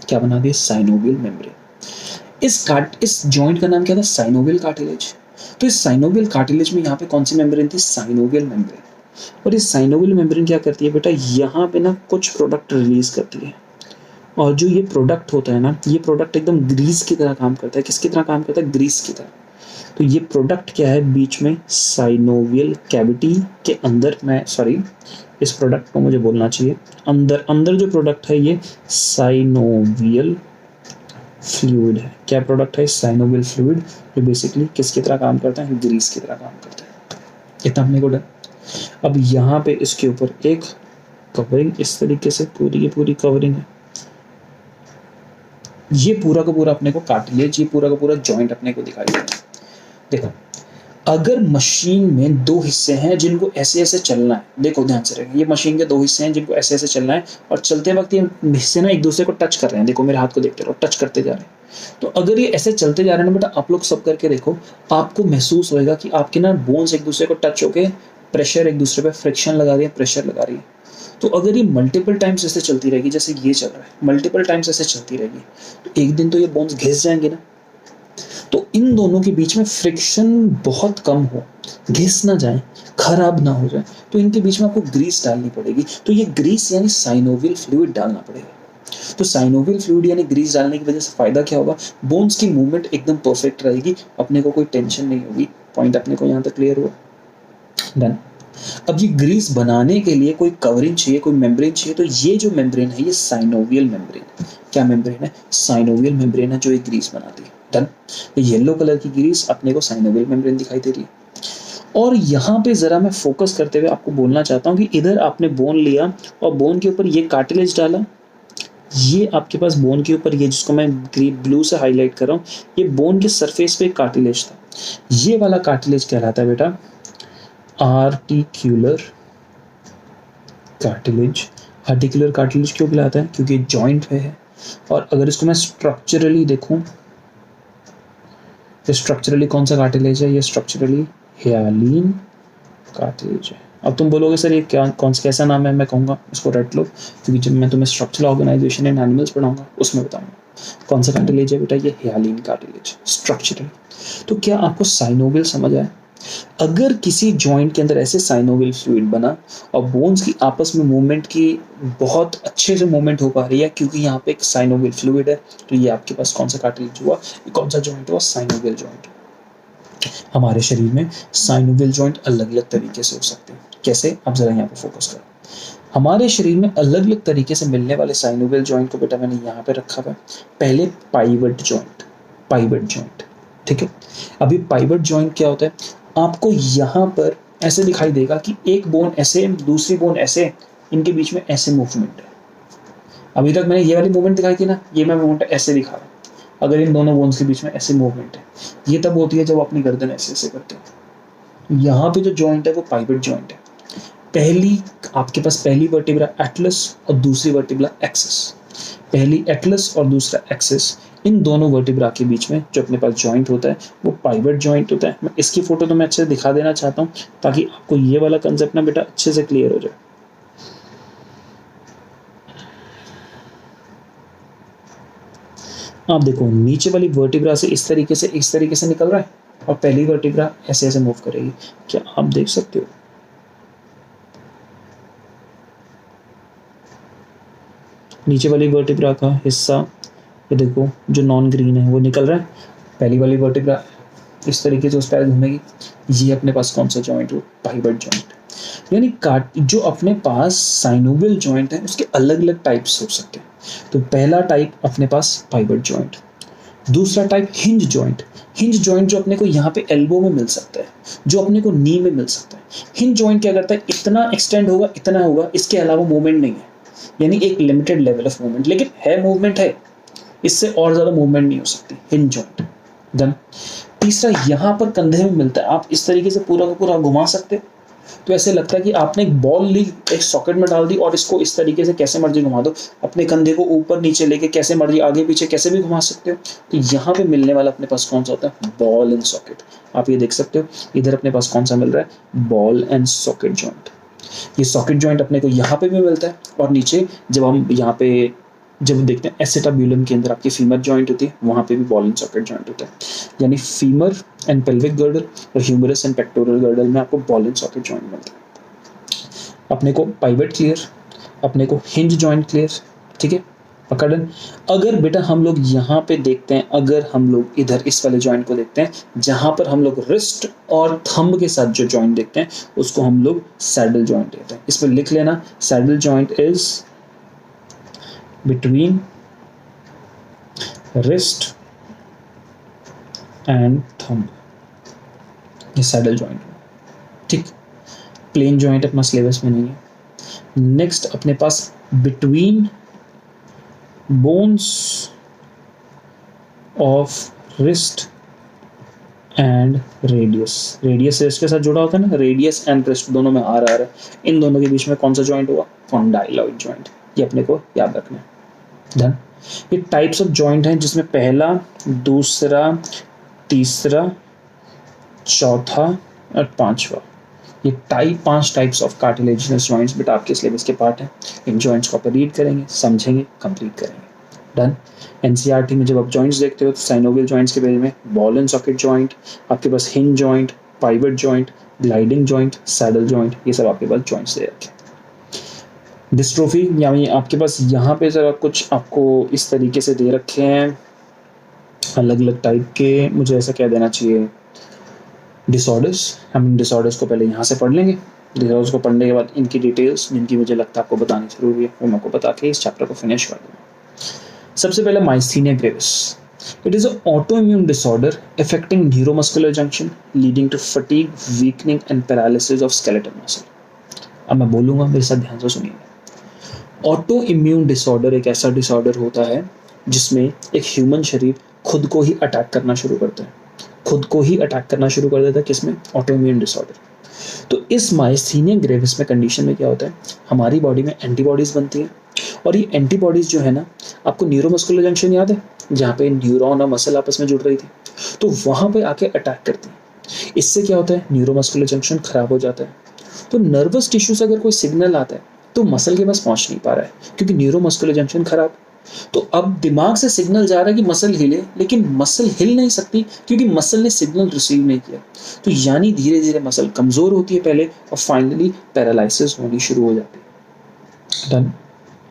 क्या बना दिया? Synovial membrane. इस जॉइंट का नाम क्या था? Synovial cartilage. तो इस साइनोवियल कार्टिलेज में यहाँ पे कौन सी मेम्ब्रेन थी? Synovial membrane. और इस साइनोवियल मेम्ब्रेन क्या करती है बेटा, यहाँ पे ना कुछ प्रोडक्ट रिलीज करती है, और जो ये प्रोडक्ट होता है ना, ये प्रोडक्ट एकदम ग्रीस की तरह काम करता है। किसकी तरह काम करता है? ग्रीस की तरह। तो ये प्रोडक्ट क्या है, बीच में साइनोवियल कैविटी के अंदर, इस प्रोडक्ट को मुझे बोलना चाहिए, अंदर जो प्रोडक्ट है ये साइनोवियल फ्लूइड है। क्या प्रोडक्ट है? साइनोवियल फ्लूइड, जो बेसिकली किसकी तरह काम करता है? ग्रीस की तरह काम करता है। इतना हमने को डर। अब यहाँ पे इसके ऊपर एक कवरिंग, इस तरीके से पूरी की पूरी कवरिंग है। ये पूरा का पूरा अपने को कार्टिलेज, ये पूरा का पूरा जॉइंट अपने को दिखाई देता है। देखो, अगर मशीन में 2 हिस्से हैं जिनको ऐसे ऐसे चलना है, देखो ध्यान से रखें, ये मशीन के 2 हिस्से हैं जिनको ऐसे ऐसे चलना है, और चलते वक्त ये हिस्से ना एक दूसरे को टच कर रहे हैं। देखो मेरे हाथ को देखते रहो, टच करते जा रहे हैं। तो अगर ये ऐसे चलते जा रहे हैं ना बेटा, आप लोग सब करके देखो, आपको महसूस होएगा कि आपके ना बोन्स एक दूसरे को टच होके प्रेशर, एक दूसरे पे फ्रिक्शन लगा रही है, प्रेशर लगा रही है। तो अगर ये मल्टीपल टाइम्स ऐसे चलती रहेगी, जैसे ये चल रहा है, मल्टीपल टाइम्स ऐसे चलती रहेगी, तो एक दिन तो ये बोन्स घिस जाएंगे ना। तो इन दोनों के बीच में फ्रिक्शन बहुत कम हो, घिस ना जाए, खराब ना हो जाए, तो इनके बीच में आपको ग्रीस डालनी पड़ेगी। तो ये ग्रीस यानी साइनोवियल फ्लूइड डालना पड़ेगा। तो साइनोवियल फ्लूइड यानी ग्रीस डालने की वजह से फायदा क्या होगा, बोन्स की मूवमेंट एकदम परफेक्ट रहेगी, अपने को कोई टेंशन नहीं होगी। पॉइंट अपने को यहाँ तक क्लियर हुआ? डन। अब ये ग्रीस बनाने के लिए कोई कवरिंग चाहिए, कोई मेम्ब्रेन चाहिए, तो ये जो मेम्ब्रेन है ये साइनोवियल मेम्ब्रेन है। क्या मेम्ब्रेन है? साइनोवियल मेम्ब्रेन है जो ये ग्रीस बनाती है। डन। तो येलो कलर की ग्रीस अपने को साइनोवियल मेम्ब्रेन दिखाई दे रही है। और यहाँ पे जरा मैं फोकस करते हुए आपको बोलना चाहता हूँ कि इधर आपने बोन लिया और बोन के ऊपर ये कार्टिलेज डाला, ये आपके पास बोन के ऊपर ये जिसको मैं ब्लू से हाईलाइट कर रहा हूँ, ये बोन के सरफेस पे कार्टिलेज था। ये वाला कार्टिलेज कहलाता है बेटा आर्टिक्यूलर कार्टिलेज। आर्टिकुलर कार्टिलेज क्यों कहलाता है? क्योंकि जॉइंट पे है। और अगर इसको मैं स्ट्रक्चरली देखूं, तो स्ट्रक्चरली कौन सा कार्टिलेज है? ये स्ट्रक्चरली हियालिन कार्टिलेज है। अब तुम बोलोगे सर ये क्या कैसा नाम है? मैं कहूँगा इसको रट लो, क्योंकि जब मैं तुम्हें स्ट्रक्चरल ऑर्गेनाइजेशन इन एनिमल्स पढ़ाऊंगा उसमें बताऊंगा कौन सा कार्टिलेज है बेटा, ये हियालिन कार्टिलेज स्ट्रक्चरल। तो क्या आपको साइनोवियल समझ आया? अगर किसी जॉइंट के अंदर ऐसे साइनोवियल फ्लूइड बना और बोन्स की आपस में मूवमेंट की बहुत अच्छे से मूवमेंट हो पा रही है, क्योंकि यहाँ पे एक साइनोवियल फ्लूइड है, तो ये आपके पास कौन सा कार्टिलेज हुआ? कौन सा जॉइंट हुआ? Synovial joint. हमारे शरीर में साइनोवियल जॉइंट अलग अलग तरीके से हो सकते हैं। कैसे? आप जरा यहाँ पे फोकस करो। हमारे शरीर में अलग अलग तरीके से मिलने वाले साइनोवियल जॉइंट को बेटा मैंने यहाँ पे रखा हुआ है। पहले पाइवट जॉइंट, पाइवट जॉइंट, ठीक है। अभी पाइवट जॉइंट क्या होता है? आपको यहाँ पर ऐसे दिखाई देगा कि एक बोन ऐसे, दूसरी बोन ऐसे, इनके बीच में ऐसे मूवमेंट है। अभी तक मैंने ये वाली मूवमेंट दिखाई थी ना, ये मैं मूवमेंट ऐसे दिखा रहा हूँ। अगर इन दोनों बोन्स के बीच में ऐसे मूवमेंट है, ये तब होती है जब अपनी गर्दन ऐसे ऐसे करते हैं। यहाँ पे जो जॉइंट है वो पाइवट जॉइंट है। पहली आपके पास पहली वर्टिब्रा एटलस और दूसरी वर्टिब्रा एक्सिस। पहली एटलस और दूसरा एक्सिस, इन दोनों वर्टिब्रा के बीच में जो अपने पास जॉइंट होता है वो पाइवट जॉइंट होता है। मैं इसकी फोटो तो मैं अच्छे से दिखा देना चाहता हूँ ताकि आपको ये वाला कंसेप्ट ना बेटा अच्छे से क्लियर हो जाए। आप देखो नीचे वाली वर्टिब्रा से इस तरीके से निकल रहा है और पहली वर्टिब्रा ऐसे ऐसे मूव करेगी। क्या आप देख सकते हो? नीचे वाली वर्टिब्रा का हिस्सा ये देखो जो नॉन ग्रीन है वो निकल रहा है। पहली वाली वर्टिब्रा इस तरीके से उस पर घूमेगी। ये अपने पास कौन सा जॉइंट हो? Pivot joint. यानी जो अपने पास साइनोवियल जॉइंट है उसके अलग अलग टाइप्स हो सकते हैं। तो पहला टाइप अपने पास पाइवट जॉइंट, दूसरा type hinge joint. Hinge joint जो अपने को यहाँ पे एल्बो में मिल सकता है, जो अपने को नी में मिल सकता है। हिंज जॉइंट क्या करता है? इतना एक्सटेंड होगा, इतना होगा, इसके अलावा मूवमेंट नहीं है, यानी एक लिमिटेड लेवल ऑफ मूवमेंट, लेकिन है मूवमेंट है, इससे और ज्यादा मूवमेंट नहीं हो सकती। Hinge joint. देन तीसरा यहाँ पर कंधे में मिलता है। आप इस तरीके से पूरा का पूरा घुमा सकते हो, तो ऐसे लगता है कि आपने एक बॉल ली, एक सॉकेट में डाल दी और इसको इस तरीके से कैसे मर्जी घुमा दो। अपने कंधे को ऊपर नीचे लेके कैसे मर्जी आगे पीछे कैसे भी घुमा सकते हो। तो यहाँ पे मिलने वाला अपने पास कौन सा होता है? Ball and socket. आप ये देख सकते हो इधर अपने पास कौन सा मिल रहा है? Ball and socket joint. ये सॉकेट जॉइंट अपने को यहाँ पे भी मिलता है और नीचे जब हम यहाँ पे जब देखते हैं एसेटाब्यूलम के अंदर आपकी फीमर जॉइंट होती है, वहाँ पे भी बॉल एंड सॉकेट जॉइंट होता है। यानी फीमर एंड पेल्विक गर्डल और ह्यूमरस एंड पेक्टोरल गर्डल में आपको बॉल एंड सॉकेट जॉइंट मिलता है। अपने को पाइवट क्लियर, अपने को हिंज जॉइंट क्लियर, ठीक है, पकड़न। अगर बेटा हम लोग यहाँ पे देखते हैं, अगर हम लोग इधर इस वाले जॉइंट को देखते हैं जहाँ पर हम लोग रिस्ट और थंब के साथ जो जॉइंट देखते हैं उसको हम लोग सैडल जॉइंट कहते हैं। इसमें लिख लेना, saddle joint is between wrist and thumb, ये सैडल जॉइंट, ठीक। प्लेन जॉइंट अपना सिलेबस में नहीं है। नेक्स्ट अपने पास between bones of wrist and radius. Radius इसके साथ जुड़ा होता है ना, रेडियस एंड रिस्ट दोनों में आर है। इन दोनों के बीच में कौन सा जॉइंट हुआ? Condyloid joint. ये अपने को याद रखना है। डन। ये टाइप्स ऑफ जॉइंट हैं जिसमें पहला, दूसरा, तीसरा, चौथा और पांचवा, ये 5 टाइप्स ऑफ कार्टिलेजिनस जॉइंट्स बेटा आपके सिलेबस के पार्ट हैं। इन जॉइंट्स को आप रीड करेंगे, समझेंगे, कंप्लीट करेंगे। डन। एनसीईआरटी में जब आप जॉइंट्स देखते हो तो साइनोवियल जॉइंट्स के बारे में बॉल एंड सॉकेट जॉइंट, आपके पास hinge joint, pivot joint, gliding joint, saddle joint, ये सब आपके पास जॉइंट्स दे रखे हैं। डिस्ट्रोफी यानी आपके पास यहाँ पे जरा कुछ आपको इस तरीके से दे रखे हैं अलग अलग टाइप के, मुझे ऐसा क्या देना चाहिए, डिसऑर्डर्स। हम इन डिसऑर्डर्स को पहले यहाँ से पढ़ लेंगे। डिसऑर्डर्स को पढ़ने के बाद इनकी डिटेल्स जिनकी मुझे लगता है आपको बतानी जरूरी है वो मैं आपको बता के इस चैप्टर को फिनिश कर दूँगा। सबसे पहले myasthenia gravis. It is a autoimmune disorder affecting neuromuscular junction leading to fatigue, weakening and paralysis of skeletal muscle. अब मैं बोलूँगा, मेरे साथ ध्यान से सुनिएगा। ऑटो इम्यून डिसऑर्डर एक ऐसा डिसऑर्डर होता है जिसमें एक ह्यूमन शरीर खुद को ही अटैक करना शुरू करता है, खुद को ही अटैक करना शुरू कर देता है। किसमें? Auto immune disorder. तो इस माइस्थीनिया ग्रेविस में कंडीशन में क्या होता है, हमारी बॉडी में एंटीबॉडीज बनती हैं और ये एंटीबॉडीज जो है ना, आपको न्यूरोमस्कुलर जंक्शन याद है जहाँ पे न्यूरॉन और मसल आपस में जुड़ रही थी, तो वहाँ पे आके अटैक करती है। इससे क्या होता है, न्यूरोमस्कुलर जंक्शन खराब हो जाता है। तो नर्वस टिश्यू से अगर कोई सिग्नल आता है तो मसल के पास पहुंच नहीं पा रहा है क्योंकि न्यूरोमस्कुलर जंक्शन खराब। तो अब दिमाग से सिग्नल जा रहा है कि मसल हिले, लेकिन मसल हिल नहीं सकती क्योंकि मसल ने सिग्नल रिसीव नहीं किया। तो यानी धीरे धीरे मसल कमजोर होती है पहले और फाइनली पैरालिसिस होनी शुरू हो जाती है। डन।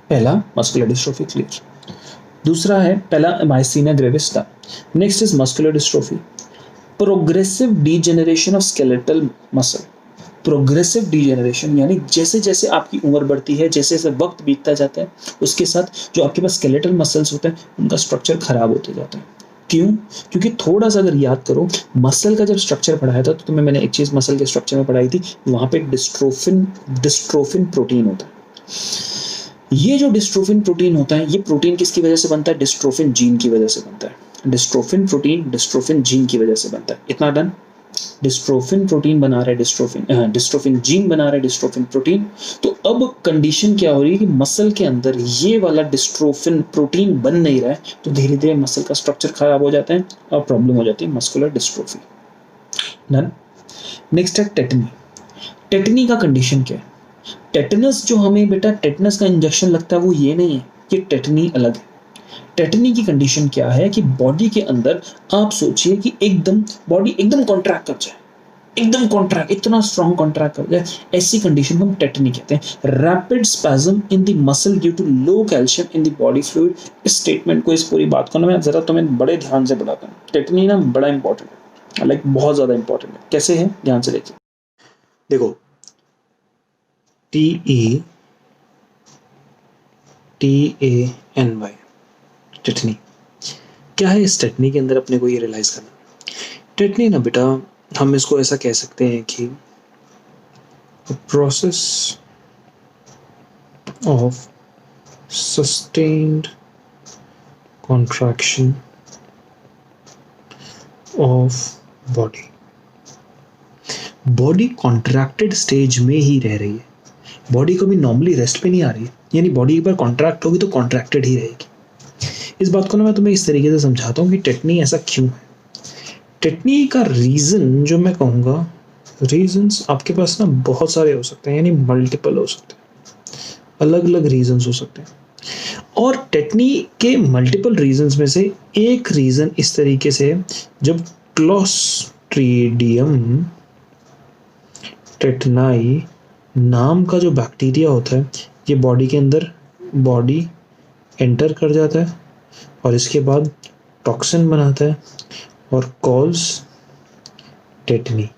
पहला मस्कुलर डिस्ट्रोफी क्लियर। दूसरा है, पहला माइस्थीनिया ग्रेविस था। Next is muscular dystrophy, progressive degeneration of skeletal muscle. Progressive degeneration यानी जैसे जैसे आपकी उम्र बढ़ती है, जैसे जैसे वक्त बीतता जाता है, उसके साथ जो आपके पास स्केलेटल मसल्स होते हैं उनका स्ट्रक्चर खराब होते जाता है। क्यों? क्योंकि थोड़ा सा अगर याद करो, मसल का जब स्ट्रक्चर पढ़ाया था तो तुम्हें मैंने एक चीज मसल के स्ट्रक्चर में पढ़ाई थी, वहां पे डिस्ट्रोफिन प्रोटीन होता है। ये जो डिस्ट्रोफिन प्रोटीन होता है, ये प्रोटीन किसकी वजह से बनता है? डिस्ट्रोफिन जीन की वजह से बनता है। डिस्ट्रोफिन प्रोटीन डिस्ट्रोफिन जीन की वजह से बनता है। इतना डन। डिस्ट्रोफिन प्रोटीन बना रहा है डिस्ट्रोफिन जीन बना रहा है डिस्ट्रोफिन प्रोटीन। तो अब कंडीशन क्या हो रही है कि मसल के अंदर ये वाला डिस्ट्रोफिन प्रोटीन बन नहीं रहा है, तो धीरे धीरे मसल का स्ट्रक्चर खराब हो जाता है और प्रॉब्लम हो जाती है मस्कुलर डिस्ट्रोफी। डन। नेक्स्ट है टेटनी। टेटनी का कंडीशन क्या है? टेटनस जो हमें बेटा टेटनस का इंजेक्शन लगता है वो ये नहीं है, ये टेटनी अलग है। टेटनी की कंडीशन क्या है कि बॉडी के अंदर आप सोचिए कि एकदम बॉडी एकदम कॉन्ट्रैक्ट कर जाए, एकदम कॉन्ट्रैक्ट, इतना स्ट्रॉन्ग कॉन्ट्रैक्ट कर जाए, ऐसी कंडीशन को हम टेटनी कहते हैं। Rapid spasm in the muscle due to low calcium in the body fluid. इस स्टेटमेंट को, इस पूरी बात को ना मैं जरा तुम्हें बड़े ध्यान से बताता हूँ। टेटनी ना बड़ा इंपॉर्टेंट है, लाइक बहुत ज्यादा इंपॉर्टेंट है। कैसे है, ध्यान से देखिए। देखो, TETANY, टेटनी क्या है? इस टेटनी के अंदर अपने को ये रियलाइज करना, टेटनी ना बेटा हम इसको ऐसा कह सकते हैं कि process of sustained contraction of body. Body contracted stage में ही रह रही है, बॉडी कभी नॉर्मली रेस्ट पे नहीं आ रही है, यानी बॉडी एक बार कॉन्ट्रैक्ट होगी तो कॉन्ट्रैक्टेड ही रहेगी। इस बात को ना मैं तुम्हें इस तरीके से समझाता हूँ कि टेटनी ऐसा क्यों है। टेटनी का रीज़न जो मैं कहूँगा, रीजंस आपके पास ना बहुत सारे हो सकते हैं, यानी मल्टीपल हो सकते हैं, अलग अलग रीजंस हो सकते हैं। और टेटनी के मल्टीपल रीजंस में से एक रीज़न इस तरीके से है, जब क्लोस्ट्रीडियम टेटनाई नाम का जो बैक्टीरिया होता है ये बॉडी के अंदर बॉडी एंटर कर जाता है और इसके बाद टॉक्सिन बनाता है और कॉल्स टेटनी।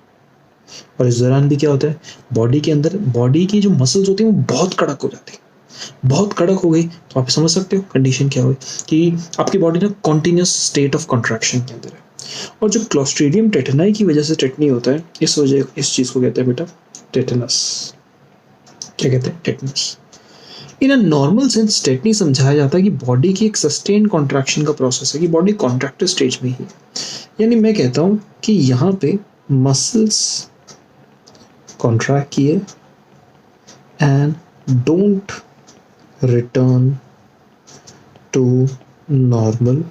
और इस दौरान भी क्या होता है, बॉडी के अंदर बॉडी की जो मसल्स होती हैं वो बहुत कड़क हो जाती है। बहुत कड़क हो गई तो आप समझ सकते हो कंडीशन क्या हुई कि आपकी बॉडी ना कॉन्टिन्यूस स्टेट ऑफ कॉन्ट्रैक्शन के अंदर है। और जो क्लोस्ट्रीडियम टेटनाई की वजह से टेटनी होता है, इस वजह इस चीज़ को कहते हैं बेटा टेटनस। क्या कहते हैं? Tetanus. In a normal sense tetani समझाया जाता है कि बॉडी की एक सस्टेन कॉन्ट्रैक्शन का प्रोसेस है, कि बॉडी कॉन्ट्रैक्टेड स्टेज में ही, यानी मैं कहता हूँ कि यहाँ पे मसल्स कॉन्ट्रैक्ट किए and don't return to normal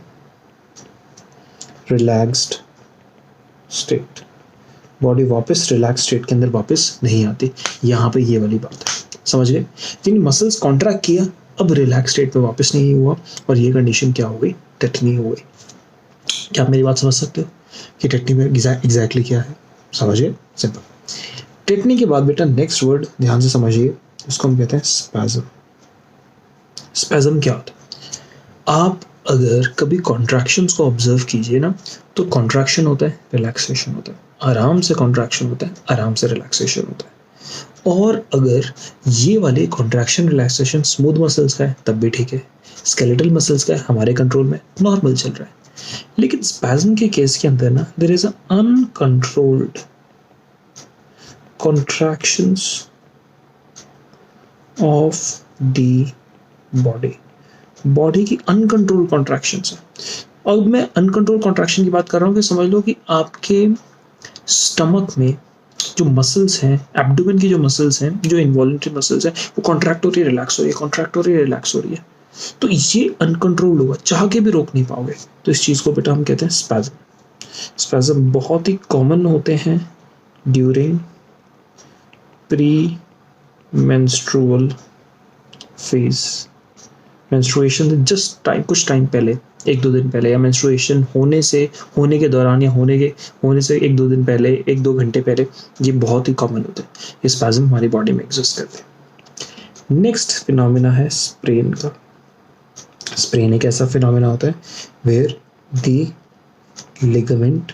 relaxed state. Body वापस रिलैक्स स्टेट के अंदर वापस नहीं आती। यहाँ पे ये वाली बात है, समझ गए? यानी मसल्स कॉन्ट्रैक्ट किया, अब रिलैक्स स्टेट में वापस नहीं हुआ, और ये कंडीशन क्या हो गई? टेटनी हो गई। क्या आप मेरी बात समझ सकते हो कि टेटनी में एग्जैक्टली क्या है? समझिए, सिंपल। टेटनी के बाद बेटा नेक्स्ट वर्ड ध्यान से समझिए, उसको हम कहते हैं स्पैज़म। स्पैज़म क्या होता है? आप अगर कभी कॉन्ट्रैक्शंस को ऑब्जर्व कीजिए ना, तो कॉन्ट्रैक्शन होता है, रिलैक्सेशन होता है, आराम से कॉन्ट्रैक्शन होता है, आराम से रिलैक्सेशन होता है। और अगर ये वाले कॉन्ट्रैक्शन रिलैक्सेशन स्मूथ मसल्स का है तब भी ठीक है, स्केलेटल मसल्स का है हमारे कंट्रोल में, नॉर्मल चल रहा है। लेकिन स्पैज़म के केस के अंदर ना there is uncontrolled contractions of the body की अनकंट्रोल कॉन्ट्रैक्शंस है। अब मैं अनकंट्रोल कॉन्ट्रैक्शन की बात कर रहा हूँ कि समझ लो कि आपके स्टमक में जो मसल्स हैं, एब्डोमेन की जो मसल्स हैं, जो इनवॉल्यूंटरी मसल्स हैं, वो कॉन्ट्रैक्ट हो रही है, रिलैक्स हो रही है, कॉन्ट्रैक्ट हो रही है, रिलैक्स हो रही है। तो ये अनकंट्रोल्ड होगा, चाह के भी रोक नहीं पाओगे। तो इस चीज़ को बेटा हम कहते हैं स्पैज़म। स्पैज़म बहुत ही कॉमन होते हैं during pre menstrual phase. Menstruation just कुछ टाइम पहले, 1-2 दिन पहले, या मेंस्ट्रुएशन होने के दौरान, या होने से 1-2 दिन पहले, 1-2 घंटे पहले, ये बहुत ही कॉमन होते हैं। ये स्पैज़म हमारी बॉडी में एग्जिस्ट करते हैं। नेक्स्ट फिनोमेना है स्प्रेन का। स्प्रेन एक ऐसा फिनोमेना होता है वेयर द लिगामेंट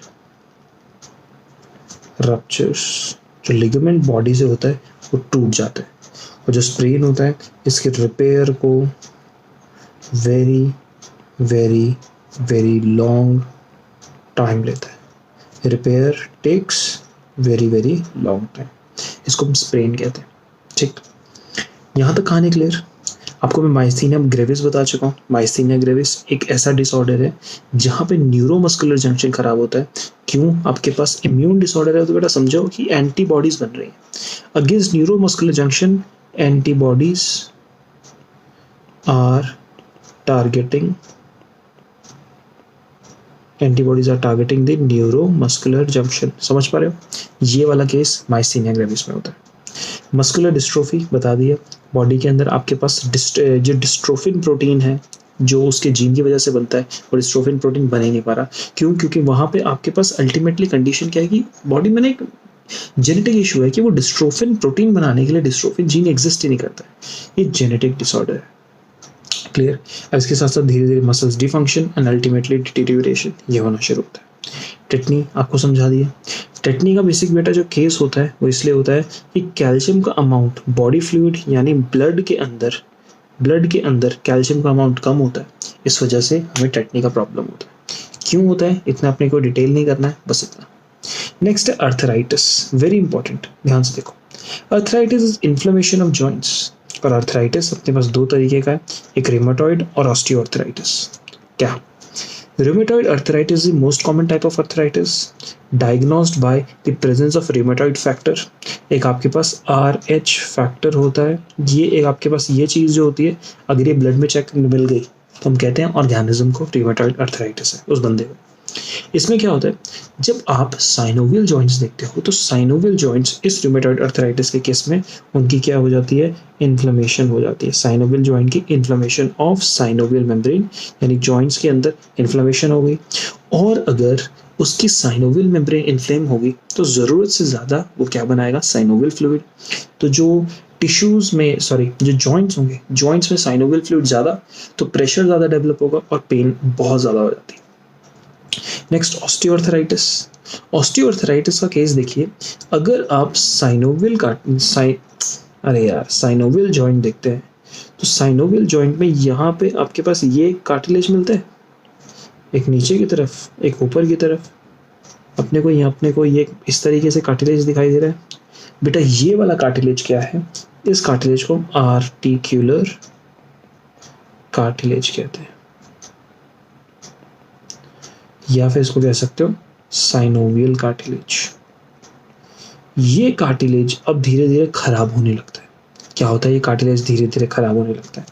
रप्चर्स। जो लिगामेंट बॉडी से होता है वो टूट जाता है, और जो स्प्रेन होता है इसके रिपेयर को very very very long time लेता है। Repair takes very very long time, इसको हम स्प्रेन कहते हैं। ठीक, यहाँ तक कहानी क्लियर? आपको मैं माइस्थीनिया ग्रेविस बता चुका हूँ। माइस्थीनिया ग्रेविस एक ऐसा डिसऑर्डर है जहाँ पे न्यूरोमस्कुलर जंक्शन खराब होता है। क्यों? आपके पास इम्यून डिसऑर्डर है तो बेटा समझो कि एंटीबॉडीज बन रही हैं against neuromuscular junction. Antibodies are targeting the neuromuscular junction. समझ पा रहे हो? ये वाला केस माइस्थीनिया ग्रेविस में होता है। मस्कुलर डिस्ट्रोफी बता दिया, बॉडी के अंदर आपके पास जो डिस्ट्रोफिन प्रोटीन है जो उसके जीन की वजह से बनता है, वो डिस्ट्रोफिन प्रोटीन बन ही नहीं पा रहा। क्यों? क्योंकि वहाँ पे आपके पास अल्टीमेटली कंडीशन क्या है कि बॉडी में एक जेनेटिक इशू है कि वो डिस्ट्रोफिन प्रोटीन बनाने के लिए डिस्ट्रोफिन जीन एग्जिस्ट ही नहीं करता है। ये जेनेटिक डिसऑर्डर है। क्लियर? अब इसके साथ साथ धीरे धीरे muscles dysfunction and ultimately deterioration ये होना शुरू होता है। टेटनी आपको समझा दिया। टेटनी का बेसिक बेटा जो केस होता है वो इसलिए होता है कि कैल्शियम का अमाउंट बॉडी फ्लूइड यानी ब्लड के अंदर कैल्शियम का अमाउंट कम होता है। इस वजह से हमें टेटनी का प्रॉब्लम होता है। क्यों होता है इतना अपने को डिटेल नहीं करना है, बस इतना। नेक्स्ट है अर्थराइटिस, वेरी इंपॉर्टेंट, ध्यान से देखो। Arthritis is inflammation of joints. और अर्थराइटिस अपने पास 2 तरीके का है, एक रिमेटॉइड और ऑस्टियोआर्थराइटिस। क्या? Rheumatoid arthritis is the most common type of arthritis, diagnosed by the presence of rheumatoid factor। एक आपके पास RH फैक्टर होता है, ये एक आपके पास ये चीज़ जो होती है, अगर ये ब्लड में चेक मिल गई तो हम कहते हैं ऑर्गेनिज्म को rheumatoid arthritis है उस बंदे को। इसमें क्या होता है, जब आप साइनोवियल जॉइंट्स देखते हो तो साइनोवियल जॉइंट्स इस रूमेटॉइड अर्थराइटिस के केस में उनकी क्या हो जाती है, इन्फ्लेमेशन हो जाती है। साइनोवियल जॉइंट की इन्फ्लेमेशन ऑफ साइनोवियल मेम्ब्रेन, यानी जॉइंट्स के अंदर इन्फ्लेमेशन हो गई। और अगर उसकी साइनोवियल मेम्ब्रेन इन्फ्लेम होगी तो ज़रूरत से ज़्यादा वो क्या बनाएगा, साइनोवियल फ्लूइड। तो जो टिश्यूज़ में जो जॉइंट्स होंगे, जॉइंट्स में साइनोवियल फ्लूइड ज़्यादा, तो प्रेशर ज़्यादा डेवलप होगा और पेन बहुत ज़्यादा हो जाती है। Next osteoarthritis. ऑस्टियोआर्थराइटिस का केस देखिए, अगर आप साइनोवियल जॉइंट देखते हैं तो साइनोवियल जॉइंट में यहाँ पे आपके पास ये कार्टिलेज मिलता है, एक नीचे की तरफ एक ऊपर की तरफ। अपने को ये इस तरीके से कार्टिलेज दिखाई दे रहा है। बेटा ये वाला कार्टिलेज क्या है, इस कार्टिलेज को आर्टिक्युलर कार्टिलेज कहते हैं, या फिर इसको कह सकते हो साइनोवियल कार्टिलेज। ये कार्टिलेज अब धीरे धीरे खराब होने लगता है। क्या होता है, ये कार्टिलेज धीरे धीरे खराब होने लगता है।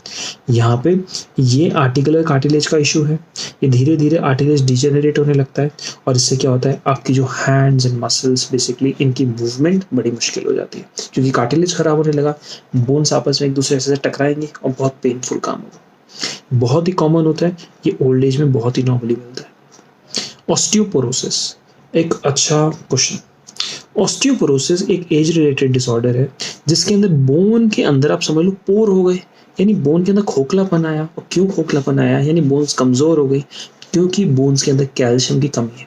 यहाँ पे ये आर्टिकुलर कार्टिलेज का इशू है, ये धीरे धीरे आर्टिलेज डिजेनरेट होने लगता है और इससे क्या होता है, आपकी जो हैंड्स एंड मसल्स बेसिकली इनकी मूवमेंट बड़ी मुश्किल हो जाती है, क्योंकि कार्टिलेज खराब होने लगा, बोन्स आपस में एक दूसरे से टकराएंगे और बहुत पेनफुल काम होगा। बहुत ही कॉमन होता है, ये ओल्ड एज में बहुत ही नॉर्मली मिलता है। ऑस्टियोपोरोसिस एक अच्छा क्वेश्चन। ऑस्टियोपोरोसिस एक एज रिलेटेड डिसऑर्डर है जिसके अंदर बोन के अंदर आप समझ लो पोर हो गए, यानी बोन के अंदर खोखलापन आया। और क्यों खोखलापन आया, यानी बोन्स कमजोर हो गई, क्योंकि बोन्स के अंदर कैल्शियम की कमी है।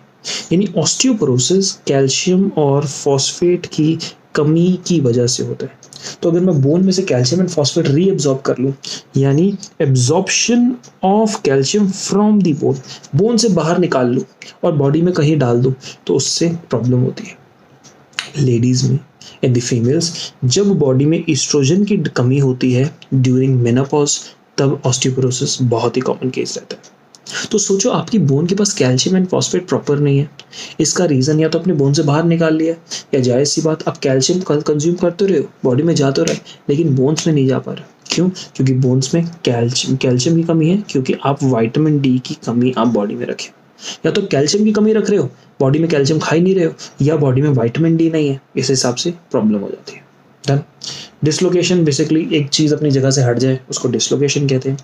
यानी ऑस्टियोपोरोसिस कैल्शियम और फॉस्फेट की कमी की वजह से होता है। तो अगर मैं बोन में से कैल्शियम एंड फॉस्फेट रीएब्जॉर्ब कर लूँ, यानी absorption of calcium from the bone, bone से बाहर निकाल लूँ और बॉडी में कहीं डाल दूँ, तो उससे प्रॉब्लम होती है। लेडीज में इन द फीमेल्स जब बॉडी में एस्ट्रोजन की कमी होती है ड्यूरिंग मेनोपॉज, तब ऑस्टियोपोरोसिस बहुत ही कॉमन केस रहता है। तो सोचो आपकी बोन के पास कैल्शियम एंड फॉस्फेट प्रॉपर नहीं है, इसका रीजन या तो अपने बोन से बाहर निकाल लिया, या जायज सी बात आप कैल्शियम कंज्यूम करते रहे हो, बॉडी में जा तो रहे लेकिन बोन्स में नहीं जा पा रहा। क्यों? क्योंकि बोन्स में कैल्शियम की कमी है, क्योंकि आप विटामिन डी की कमी आप बॉडी में रखें। या तो कैल्शियम की कमी रख रहे हो, बॉडी में कैल्शियम खा ही नहीं रहे हो, या बॉडी में विटामिन डी नहीं है, इस हिसाब से प्रॉब्लम हो जाती है। डन। डिसलोकेशन बेसिकली एक चीज अपनी जगह से हट जाए उसको डिसलोकेशन कहते हैं।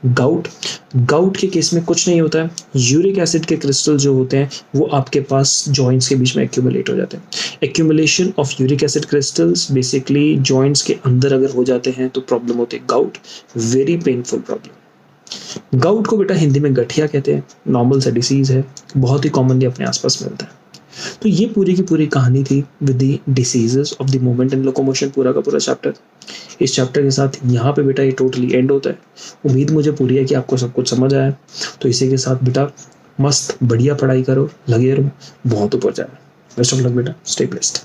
गाउट के केस में कुछ नहीं होता है, यूरिक एसिड के क्रिस्टल जो होते हैं वो आपके पास जॉइंट्स के बीच में एक्यूमुलेट हो जाते हैं। Accumulation of uric acid crystals basically joints के अंदर अगर हो जाते हैं तो प्रॉब्लम होती है gout, very painful problem. Gout को बेटा हिंदी में गठिया कहते हैं, नॉर्मल सा डिसीज है, बहुत ही कॉमनली अपने आसपास मिलता है। तो ये पूरी की पूरी कहानी थी with the diseases of the movement and locomotion, पूरा का पूरा चैप्टर। इस चैप्टर के साथ यहाँ पे बेटा ये टोटली एंड होता है। उम्मीद मुझे पूरी है कि आपको सब कुछ समझ आया। तो इसी के साथ बेटा मस्त बढ़िया पढ़ाई करो, लगे रहो, बहुत ऊपर जाए। बेस्ट ऑफ लक बेटा, स्टे ब्लेस्ड।